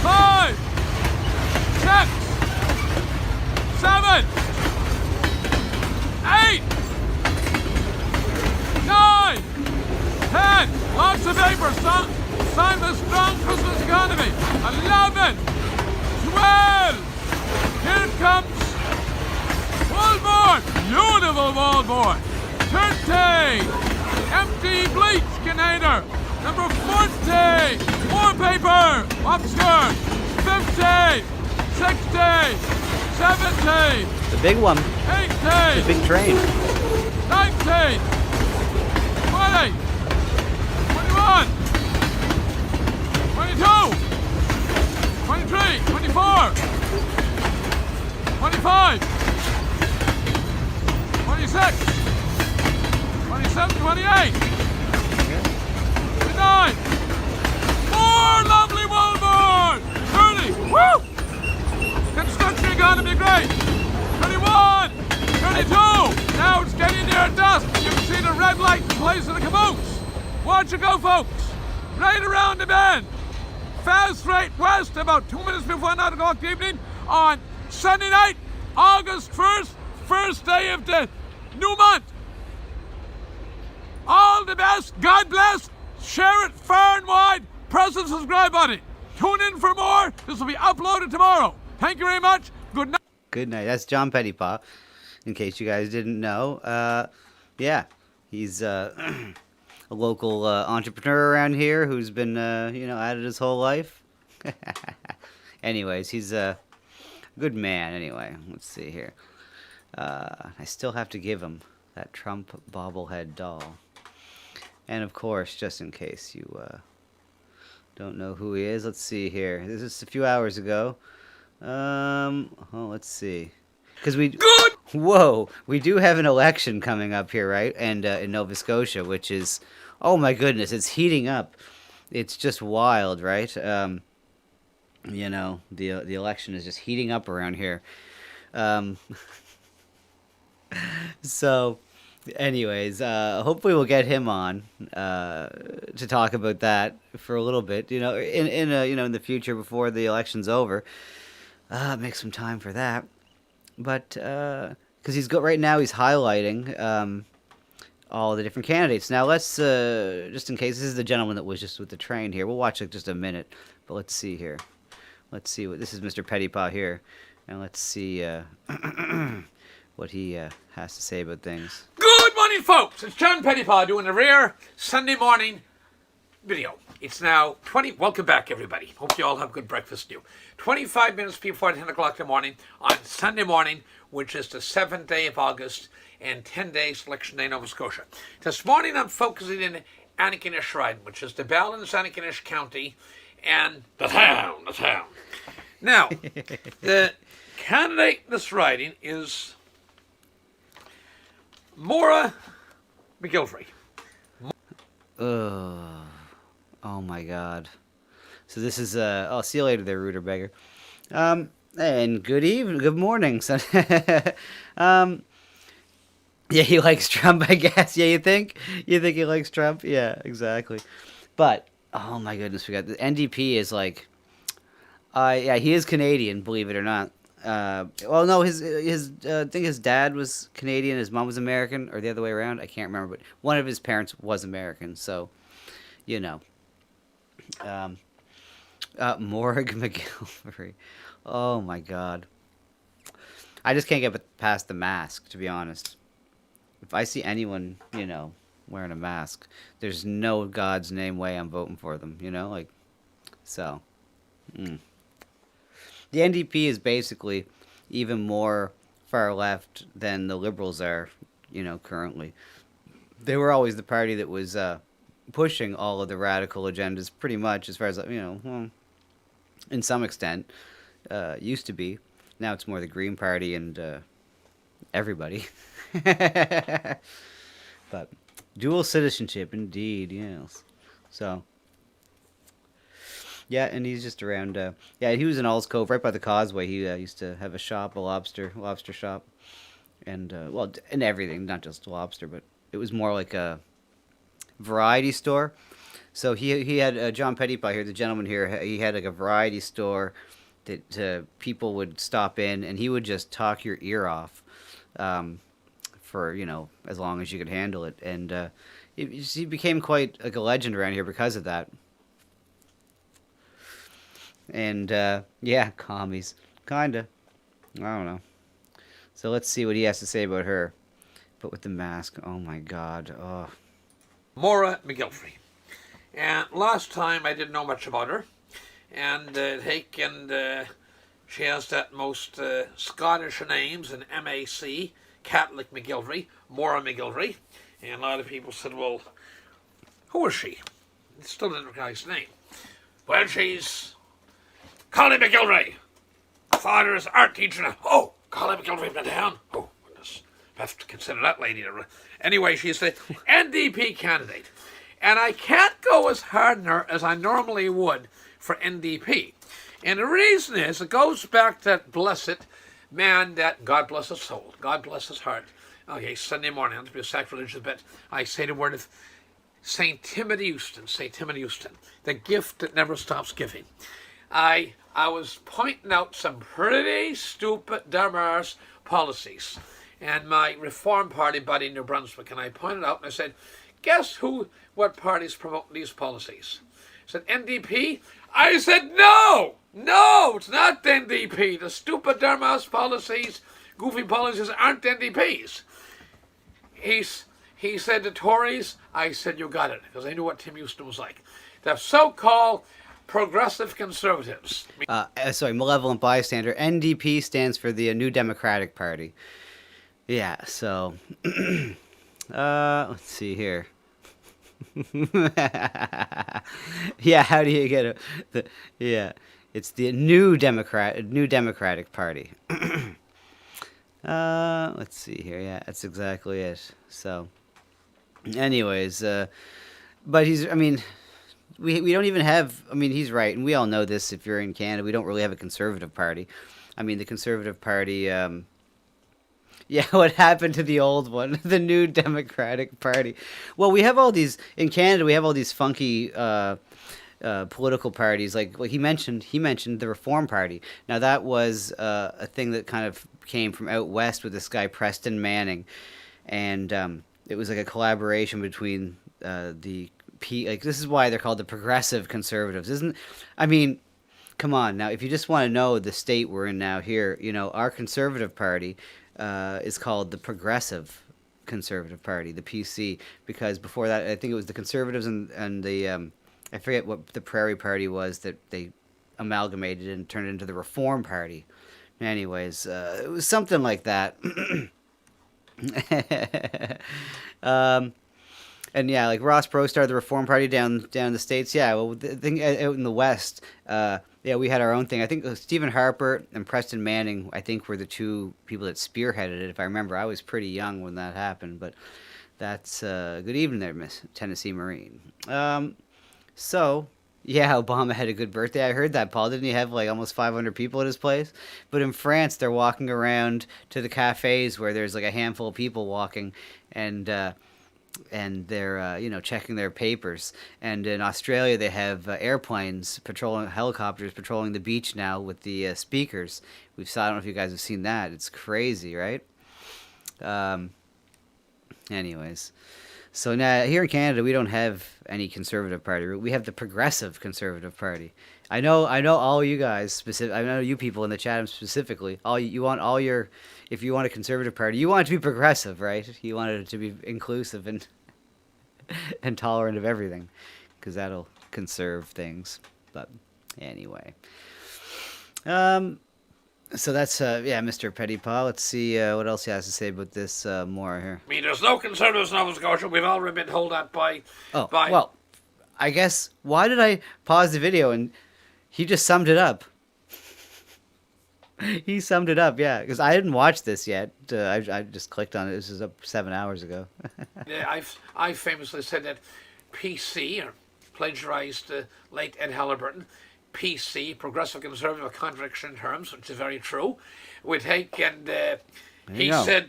5, 6, 7, 8, 9, 10. Lots of paper. Sign the strong Christmas economy. 11, 12. Here comes wallboard. Beautiful wallboard. 30. Empty bleach container. Number 40, more paper, upskirt, 50, 60, 70, The big one. 80, The big train. 19, 20, 21, 22, 23, 24, 25, 26, 27, 28. 29. More lovely wallboard. 30. Woo! Construction economy great. 31. 32. Now it's getting near dusk. You can see the red light in place of the caboose. Watch it go, folks. Right around the bend. Fast Freight West about 2 minutes before 9 o'clock evening on Sunday night, August 1st, first day of the new month. All the best. God bless. Share it far and wide. Press the subscribe button. Tune in for more. This will be uploaded tomorrow. Thank you very much. Good night. Good night. That's John Pettypaw, in case you guys didn't know. Yeah, he's a local entrepreneur around here who's been, at it his whole life. Anyways, he's a good man. Anyway, let's see here. I still have to give him that Trump bobblehead doll. And of course, just in case you don't know who he is, let's see here. This is a few hours ago. Let's see. Because we do have an election coming up here, right? And in Nova Scotia, which is, oh my goodness, it's heating up. It's just wild, right? The election is just heating up around here. So, anyways, hopefully we'll get him on to talk about that for a little bit. In the future before the election's over. Make some time for that. But because right now he's highlighting all the different candidates. Now let's just in case this is the gentleman that was just with the train here. We'll watch it just a minute, but let's see here. Let's see what this is, Mr. Pettypaw here, and let's see what he has to say about things. Good morning, folks. It's John Pettypaw doing a rare Sunday morning video. It's now 20. Welcome back, everybody. Hope you all have good breakfast new. 25 minutes before 10 o'clock in the morning on Sunday morning, which is the 7th day of August and 10 days Election Day, Nova Scotia. This morning I'm focusing in Antigonish Riding, which is the Ballins, Antigonish County, and the town. Now, the candidate in this riding is Maura McGilvery. Oh my God. So this is I'll see you later there, Rooter Beggar. And good evening, good morning, son. Yeah, he likes Trump, I guess. Yeah, you think he likes Trump? Yeah, exactly. But oh my goodness, we got the NDP is like, yeah, he is Canadian, believe it or not. Well, no, his I think his dad was Canadian, his mom was American, or the other way around. I can't remember, but one of his parents was American, so you know. Morg McGilvery. Oh my God. I just can't get past the mask, to be honest. If I see anyone, you know, wearing a mask, there's no God's name way I'm voting for them, you know, like, so. The NDP is basically even more far left than the Liberals are, you know, currently. They were always the party that was pushing all of the radical agendas, pretty much, as far as, you know, well, in some extent, used to be. Now it's more the Green Party and everybody. But dual citizenship, indeed, yes. So, yeah, and he's just around. Yeah, he was in Alls Cove, right by the causeway. He used to have a shop, a lobster shop, and well, and everything, not just lobster, but it was more like a variety store. So he had John Pettypaw here, the gentleman here. He had like a variety store that people would stop in, and he would just talk your ear off, for, you know, as long as you could handle it. And he became quite like a legend around here because of that. And yeah, commies, kinda. I don't know. So let's see what he has to say about her. But with the mask, oh my God, oh. Maura McGilvery. And last time I didn't know much about her. And she has that most Scottish names in MAC, Catholic McGilvery, Maura McGilvery. And a lot of people said, well, who is she? Still didn't recognize the name. Well, she's Colin McGilvery. Father's art teacher. Oh, Colin McGilvery from the town. Oh, goodness. I have to consider that lady. Anyway, she's the NDP candidate. And I can't go as hard on her as I normally would for NDP. And the reason is, it goes back to that blessed man that, God bless his soul, God bless his heart. Okay, Sunday morning, not to be a sacrilegious bit, I say the word of St. Timothy Houston, the gift that never stops giving. I was pointing out some pretty stupid, dumb-arse policies. And my Reform Party buddy in New Brunswick, and I pointed out and I said, guess what party's promoting these policies? I said, NDP? I said, no, it's not NDP. The stupid, dumb-ass policies, goofy policies aren't NDPs. He said the Tories. I said, you got it, because I knew what Tim Houston was like. The so-called progressive conservatives. Sorry, malevolent bystander. NDP stands for the New Democratic Party. Yeah, so let's see here. Yeah, how do you get it? Yeah, it's the New Democratic Party. Let's see here. Yeah, that's exactly it. So, anyways, but I mean, we don't even have, I mean, he's right, and we all know this if you're in Canada, we don't really have a Conservative Party. I mean, the Conservative Party, yeah, what happened to the old one, the New Democratic Party? Well, we have all these, in Canada, we have all these funky political parties, like he mentioned the Reform Party. Now, that was a thing that kind of came from out west with this guy, Preston Manning, and it was like a collaboration between like this is why they're called the Progressive Conservatives, isn't? I mean, come on now. If you just want to know the state we're in now, here, our Conservative Party is called the Progressive Conservative Party, the PC, because before that, I think it was the Conservatives and the I forget what the Prairie Party was that they amalgamated and turned it into the Reform Party. Anyways, it was something like that. And yeah, like Ross Perot started the Reform Party down in the States. Yeah, well, the thing out in the West, we had our own thing. I think Stephen Harper and Preston Manning, I think, were the two people that spearheaded it. If I remember, I was pretty young when that happened, but that's good evening there, Miss Tennessee Marine. So yeah, Obama had a good birthday. I heard that, Paul. Didn't he have like almost 500 people at his place? But in France, they're walking around to the cafes where there's like a handful of people walking, and they're checking their papers. And in Australia, they have helicopters patrolling the beach now with the speakers. I don't know if you guys have seen that. It's crazy, right? Anyways, so now here in Canada, we don't have any Conservative Party. We have the Progressive Conservative Party. I know all you guys I know you people in the chat specifically. If you want a Conservative Party, you want it to be progressive, right? You want it to be inclusive and tolerant of everything, because that'll conserve things. But anyway, so that's Mr. Pettypaw. Let's see what else he has to say about this more here. I mean, there's no Conservatives in Nova Scotia. We've already been told that by. Well, I guess why did I pause the video and he just summed it up. He summed it up, yeah, because I didn't watch this yet. I just clicked on it. This is up 7 hours ago. Yeah, I famously said that PC, or plagiarized late Ed Halliburton, PC, Progressive Conservative, a contradiction in terms, which is very true. We take and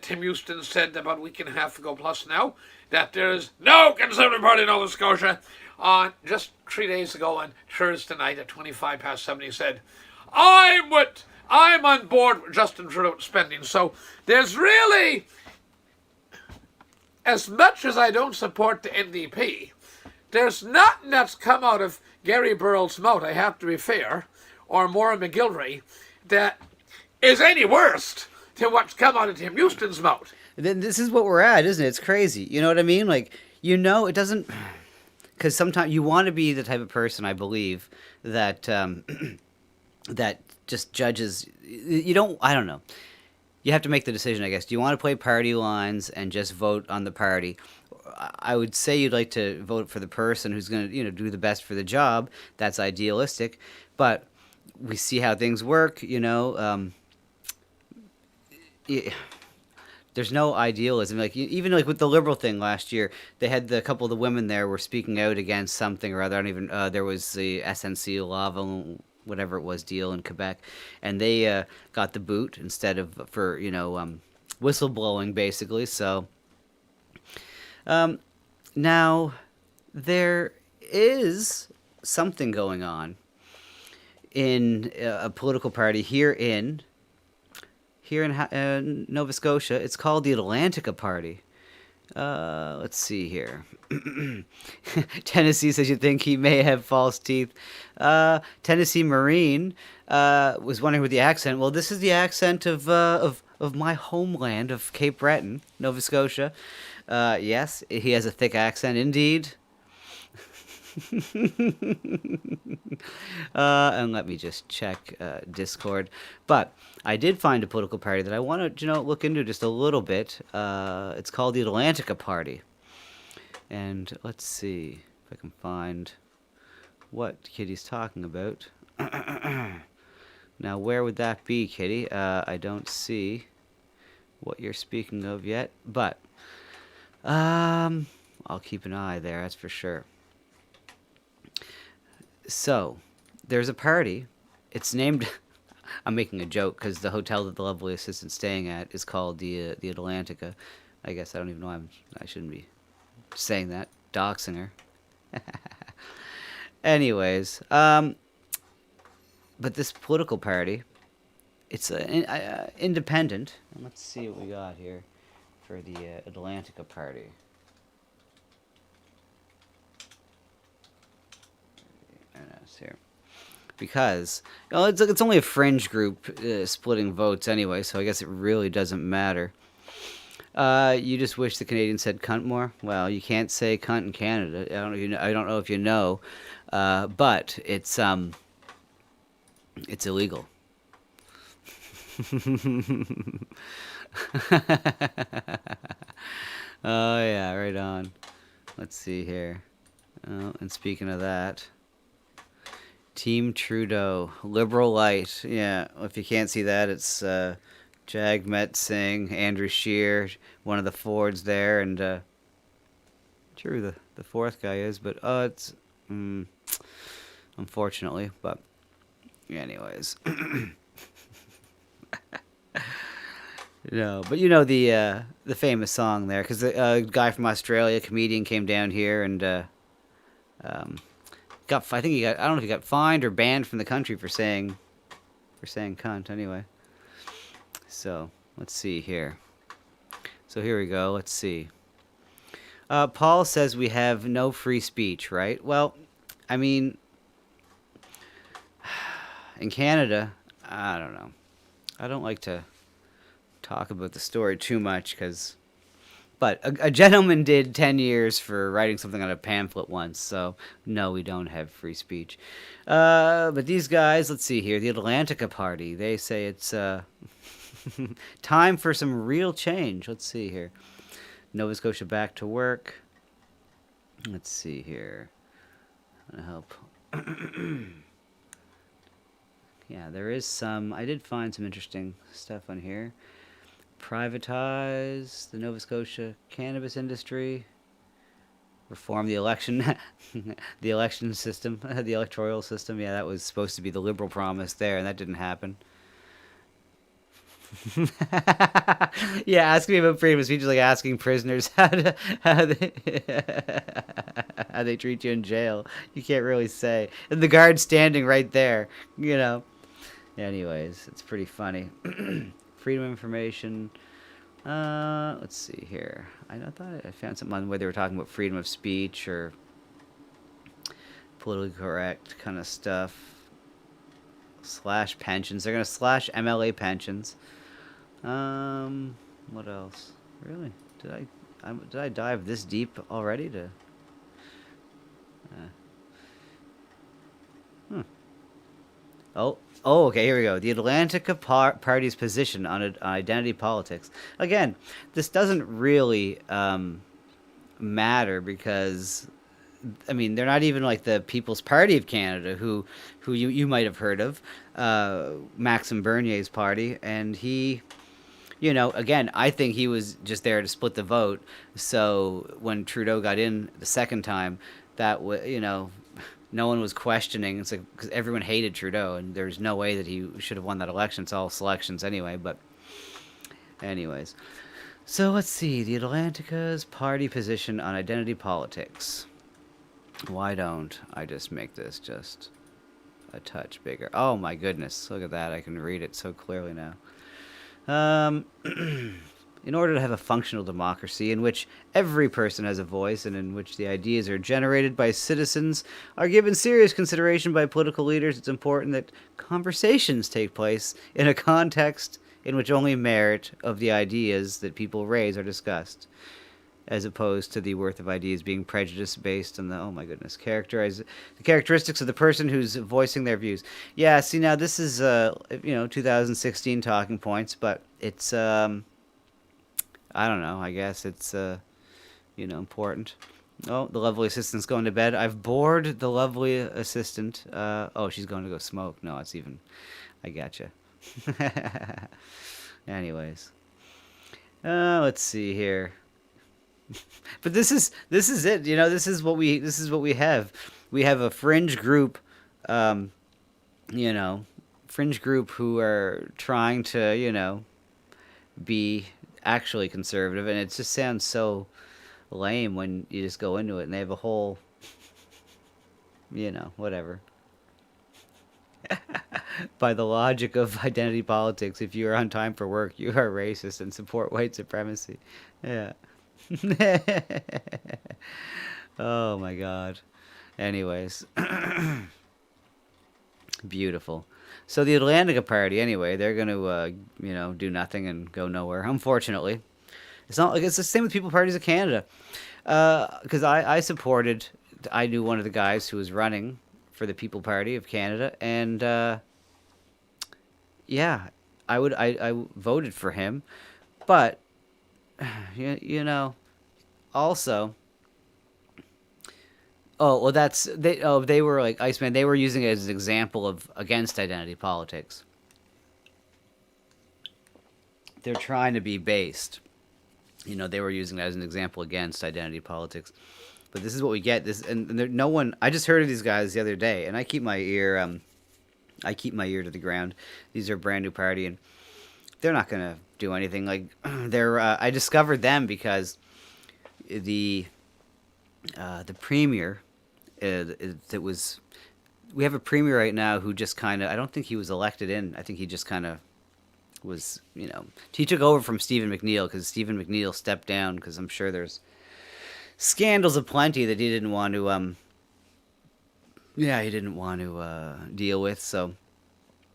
Tim Houston said about a week and a half ago plus now that there's no Conservative Party in Nova Scotia. On just 3 days ago on Thursday night at 7:25, he said, I'm on board with Justin Trudeau spending. So there's really, as much as I don't support the NDP, there's nothing that's come out of Gary Burrell's mouth, I have to be fair, or Maura McGilvery, that is any worse than what's come out of Tim Houston's mouth. Then this is what we're at, isn't it? It's crazy. You know what I mean? Like, it doesn't... Because sometimes you want to be the type of person, I believe, that that just judges. I don't know. You have to make the decision, I guess. Do you want to play party lines and just vote on the party? I would say you'd like to vote for the person who's going to, do the best for the job. That's idealistic. But we see how things work, there's no idealism. Like even like with the Liberal thing last year, they had a couple of the women there were speaking out against something or other. I don't even. There was the SNC Lavalin, whatever it was, deal in Quebec, and they got the boot instead of for whistleblowing basically. So now there is something going on in a political party here in Nova Scotia. It's called the Atlantica Party. Let's see here. Tennessee says you think he may have false teeth. Tennessee Marine was wondering with the accent. Well, this is the accent of my homeland of Cape Breton, Nova Scotia. Yes, he has a thick accent indeed. And let me just check Discord. But I did find a political party that I want to, look into just a little bit. It's called the Atlantica Party. And let's see if I can find what Kitty's talking about. Now, where would that be, Kitty? I don't see what you're speaking of yet. But I'll keep an eye there, that's for sure. So, there's a party. It's named... I'm making a joke because the hotel that the lovely assistant's staying at is called the Atlantica. I guess I don't even know I shouldn't be saying that. Doxing her. Anyways, but this political party, it's independent. And let's see what we got here for the Atlantica Party. Here. Because it's only a fringe group splitting votes anyway, so I guess it really doesn't matter. You just wish the Canadians said cunt more? Well, you can't say cunt in Canada. I don't know if you know, but it's illegal. Oh yeah, right on. Let's see here. Oh, and speaking of that, Team Trudeau, Liberal Light. Yeah, if you can't see that, it's Jagmeet Singh, Andrew Scheer, one of the Fords there, and sure the fourth guy is, but it's unfortunately, but anyways. No, but you know the famous song there, because the guy from Australia, comedian, came down here and I don't know if he got fined or banned from the country for saying cunt anyway. So let's see here. So here we go. Let's see. Paul says we have no free speech, right? Well, I mean, in Canada, I don't know. I don't like to talk about the story too much, but a gentleman did 10 years for writing something on a pamphlet once, so no, we don't have free speech. But these guys, let's see here, the Atlantica Party, they say it's time for some real change. Let's see here. Nova Scotia back to work. Let's see here. I'm gonna help. Yeah, there is some, I did find some interesting stuff on here. Privatize the Nova Scotia cannabis industry, reform the election, the election system, the electoral system. Yeah, that was supposed to be the Liberal promise there, and that didn't happen. Yeah, ask me about freedom of speech is like asking prisoners how they treat you in jail. You can't really say. And the guard's standing right there, you know. Anyways, it's pretty funny. Freedom of information. Let's see here. I thought I found something on where they were talking about freedom of speech or politically correct kind of stuff. Slash pensions. They're gonna slash MLA pensions. What else? Really? Did I dive this deep already to? Oh, okay, here we go. The Atlantica Party's position on identity politics. Again, this doesn't really matter because, I mean, they're not even like the People's Party of Canada, who you might have heard of, Maxime Bernier's party, and he, you know, again, I think he was just there to split the vote. So when Trudeau got in the second time, that you know. No one was questioning. It's like, because everyone hated Trudeau, and there's no way that he should have won that election. It's all selections anyway, but anyways. So let's see. The Atlantica's party position on identity politics. Why don't I just make this just a touch bigger? Oh my goodness. Look at that. I can read it so clearly now. In order to have a functional democracy in which every person has a voice and in which the ideas are generated by citizens are given serious consideration by political leaders, it's important that conversations take place in a context in which only merit of the ideas that people raise are discussed, as opposed to the worth of ideas being prejudiced based on the, oh my goodness, the characteristics of the person who's voicing their views. Yeah, see, now this is, 2016 talking points, but it's, I don't know. I guess it's, important. Oh, the lovely assistant's going to bed. I've bored the lovely assistant. Oh, she's going to go smoke. No, it's even... I gotcha. Anyways. Let's see here. But this is it. You know, this is what we have. We have a fringe group, fringe group who are trying to, be actually conservative, and it just sounds so lame when you just go into it and they have a whole whatever. By the logic of identity politics, if you are on time for work, you are racist and support white supremacy. Yeah. Oh my god. Anyways. Beautiful. So the Atlantica Party, anyway, they're going to, do nothing and go nowhere. Unfortunately, it's not like it's the same with People Parties of Canada. Because I knew one of the guys who was running for the People Party of Canada, and yeah, I voted for him, but also. Oh, well, they were like Iceman. They were using it as an example of against identity politics. They're trying to be based. They were using it as an example against identity politics. But this is what we get. No one. I just heard of these guys the other day, and I keep my ear. I keep my ear to the ground. These are a brand new party, and they're not gonna do anything. Like they're. I discovered them because the premier. It was. We have a premier right now who just kind of. I don't think he was elected in. I think he just kind of was. He took over from Stephen McNeil because Stephen McNeil stepped down because I'm sure there's scandals aplenty that he didn't want to. He didn't want to deal with. So,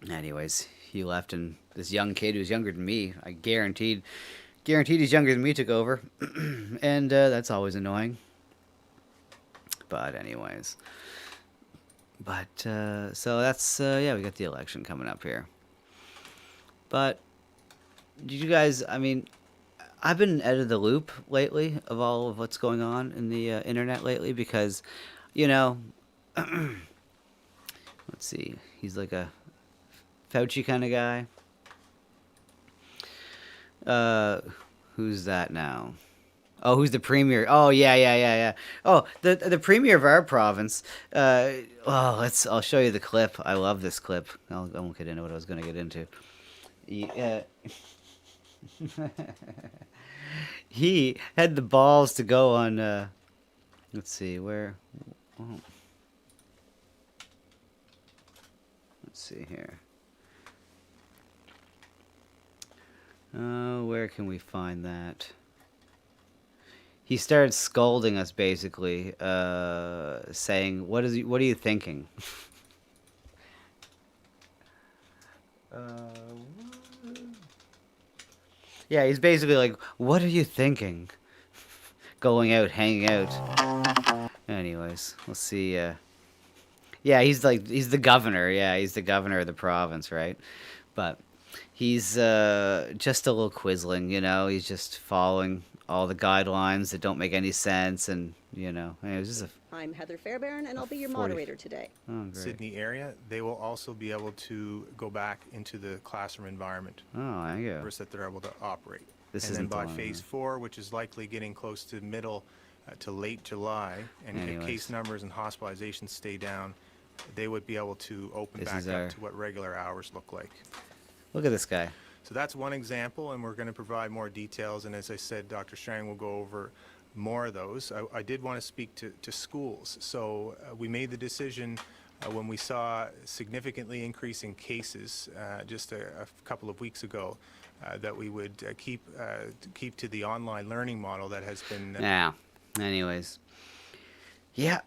anyways, he left, and this young kid who's younger than me, I guaranteed he's younger than me, took over, and that's always annoying. But anyways, so that's we got the election coming up here. But did you guys? I mean, I've been out of the loop lately of all of what's going on in the internet lately because, let's see, he's like a Fauci kind of guy. Who's that now? Oh, who's the premier? Oh, yeah. Oh, the premier of our province. I'll show you the clip. I love this clip. I won't get into what I was going to get into. He had the balls to go on. Let's see where. Oh. Let's see here. Where can we find that? He started scolding us, basically, saying, "What are you thinking?" Yeah, he's basically like, "What are you thinking?" Going out, hanging out. Anyways, we'll see. Yeah, he's the governor. Yeah, he's the governor of the province, right? But he's just a little quisling, He's just following all the guidelines that don't make any sense, and it was just I'm Heather Fairbairn, and I'll be your moderator today. Oh, great. Sydney area, they will also be able to go back into the classroom environment. Oh, there you go. First that they're able to operate. This and isn't then by the one, phase 4, which is likely getting close to middle to late July, and if case numbers and hospitalizations stay down, they would be able to open back up to what regular hours look like. Look at this guy. So that's one example, and we're going to provide more details. And as I said, Dr. Strang will go over more of those. I did want to speak to schools. So we made the decision when we saw significantly increasing cases just a couple of weeks ago that we would keep to the online learning model that has been. Yeah. Anyways. Yeah.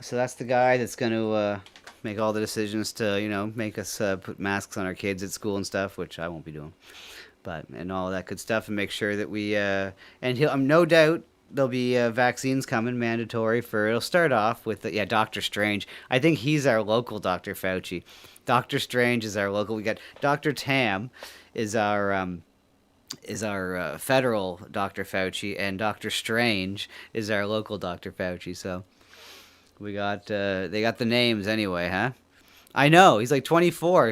So that's the guy that's going to make all the decisions to, make us put masks on our kids at school and stuff, which I won't be doing. And all that good stuff, and make sure that we, and no doubt there'll be vaccines coming, mandatory it'll start off with, Dr. Strange. I think he's our local Dr. Fauci. Dr. Strange is our local. We got Dr. Tam is our federal Dr. Fauci, and Dr. Strange is our local Dr. Fauci. So we got they got the names anyway, huh? I know he's like 24.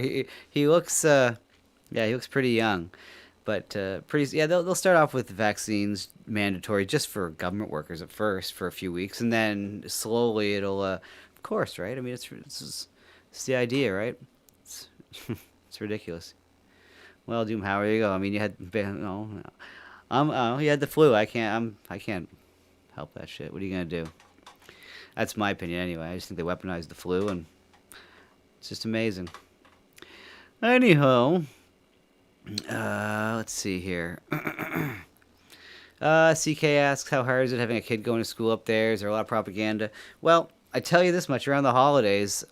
He looks he looks pretty young, but they'll start off with vaccines mandatory just for government workers at first for a few weeks, and then slowly it'll of course, right? I mean it's the idea, right? It's ridiculous. Well, Doom, how are you go? I mean, you had you had the flu. I can't help that shit. What are you gonna do? That's my opinion, anyway. I just think they weaponized the flu, and it's just amazing. Anyhow, let's see here. CK asks, how hard is it having a kid going to school up there? Is there a lot of propaganda? Well, I tell you this much: around the holidays,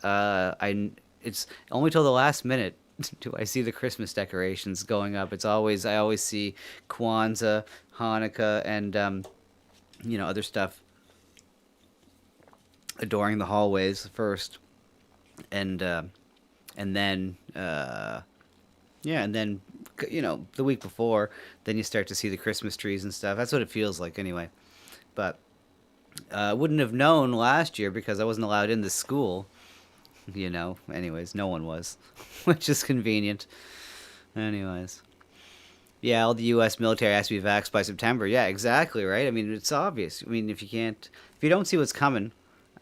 it's only till the last minute do I see the Christmas decorations going up. I always see Kwanzaa, Hanukkah, and other stuff adoring the hallways first, and then the week before, then you start to see the Christmas trees and stuff. That's what it feels like anyway. But I wouldn't have known last year because I wasn't allowed in the school. Anyways, no one was, which is convenient. Anyways. Yeah, all the U.S. military has to be vaxxed by September. Yeah, exactly, right? I mean, it's obvious. I mean, if you don't see what's coming,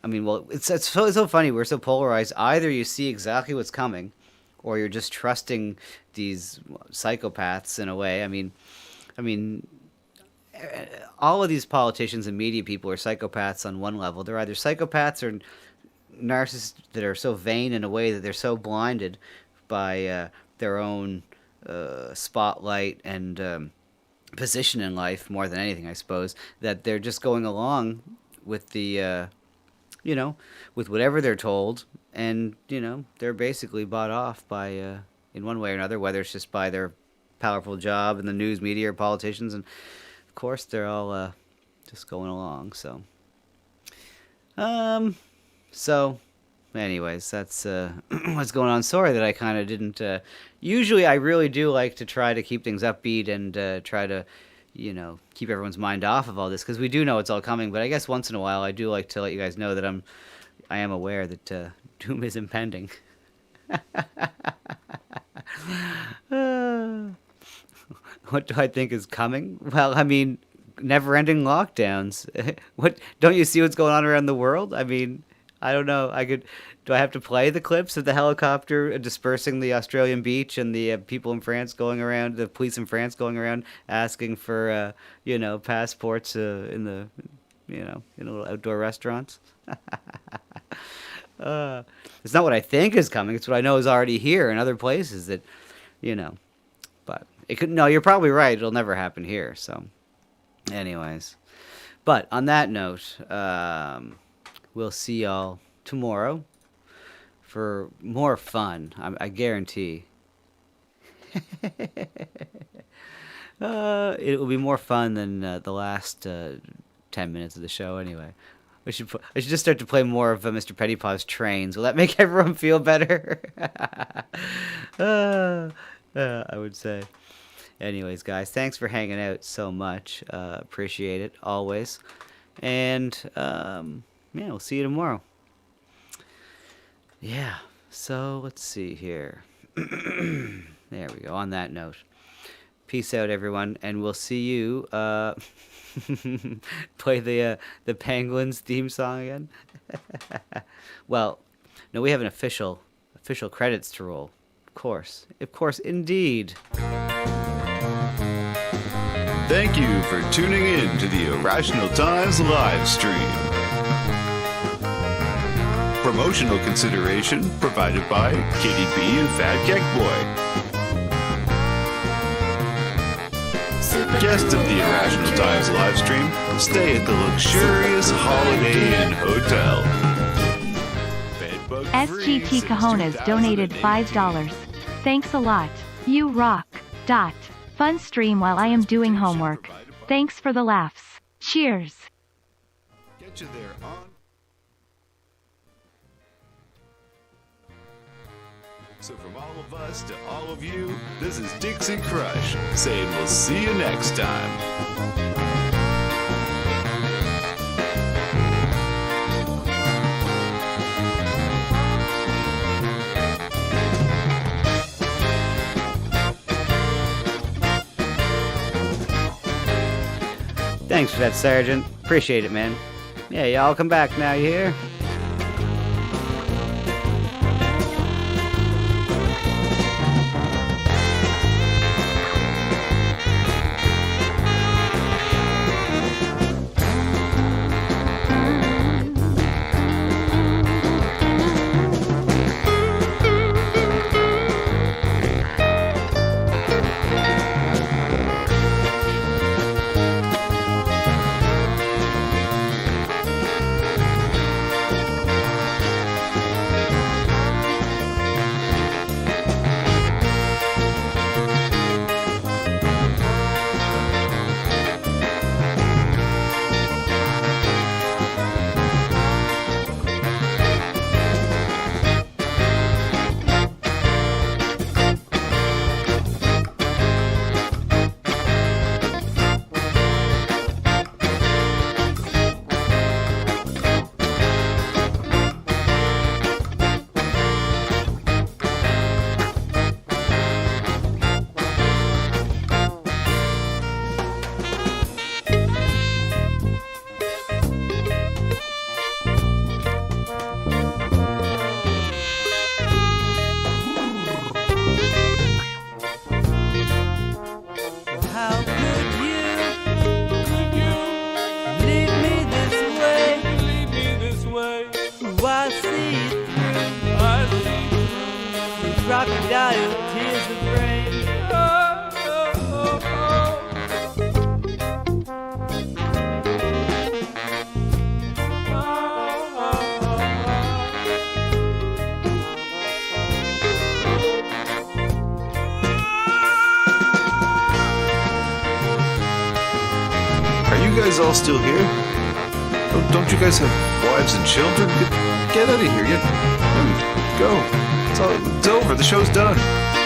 I mean, well, it's so funny. We're so polarized. Either you see exactly what's coming, or you're just trusting these psychopaths in a way. I mean, all of these politicians and media people are psychopaths on one level. They're either psychopaths or narcissists that are so vain in a way that they're so blinded by their own spotlight and position in life more than anything, I suppose, that they're just going along with the, with whatever they're told, and, they're basically bought off by, in one way or another, whether it's just by their powerful job in the news media or politicians, and of course they're all just going along, so. So, anyways, that's what's going on. Sorry that I kind of didn't... usually I really do like to try to keep things upbeat and try to, keep everyone's mind off of all this, because we do know it's all coming, but I guess once in a while I do like to let you guys know that I am aware that doom is impending. What do I think is coming? Well, I mean, never-ending lockdowns. What, don't you see what's going on around the world? I mean... I don't know. Do I have to play the clips of the helicopter dispersing the Australian beach and the people in France going around, the police in France going around asking for, passports in the little outdoor restaurants? It's not what I think is coming. It's what I know is already here in other places that, but it could, no, you're probably right. It'll never happen here. So anyways, but on that note, we'll see y'all tomorrow for more fun. I guarantee. It will be more fun than the last 10 minutes of the show anyway. I should just start to play more of Mr. Pettypaw's Trains. Will that make everyone feel better? I would say. Anyways, guys, thanks for hanging out so much. Appreciate it, always. And... yeah, we'll see you tomorrow. Yeah, so let's see here. There we go, on that note. Peace out, everyone, and we'll see you play the Penguins theme song again. Well, no, we have an official credits to roll. Of course, indeed. Thank you for tuning in to the Irrational Times live stream. Promotional consideration provided by Kitty B and Fat Cake Boy. Guests of the Irrational Times live stream stay at the luxurious Holiday Inn Hotel. SGT Cajonas donated $5. Thanks a lot. You rock. Fun stream while I am doing homework. Thanks for the laughs. Cheers. Get you there on. So from all of us to all of you, this is Dixie Crush saying we'll see you next time. Thanks for that, Sergeant. Appreciate it, man. Yeah, y'all come back now, you hear? guys all still here? Don't you guys have wives and children? Get out of here. Go. It's over. The show's done.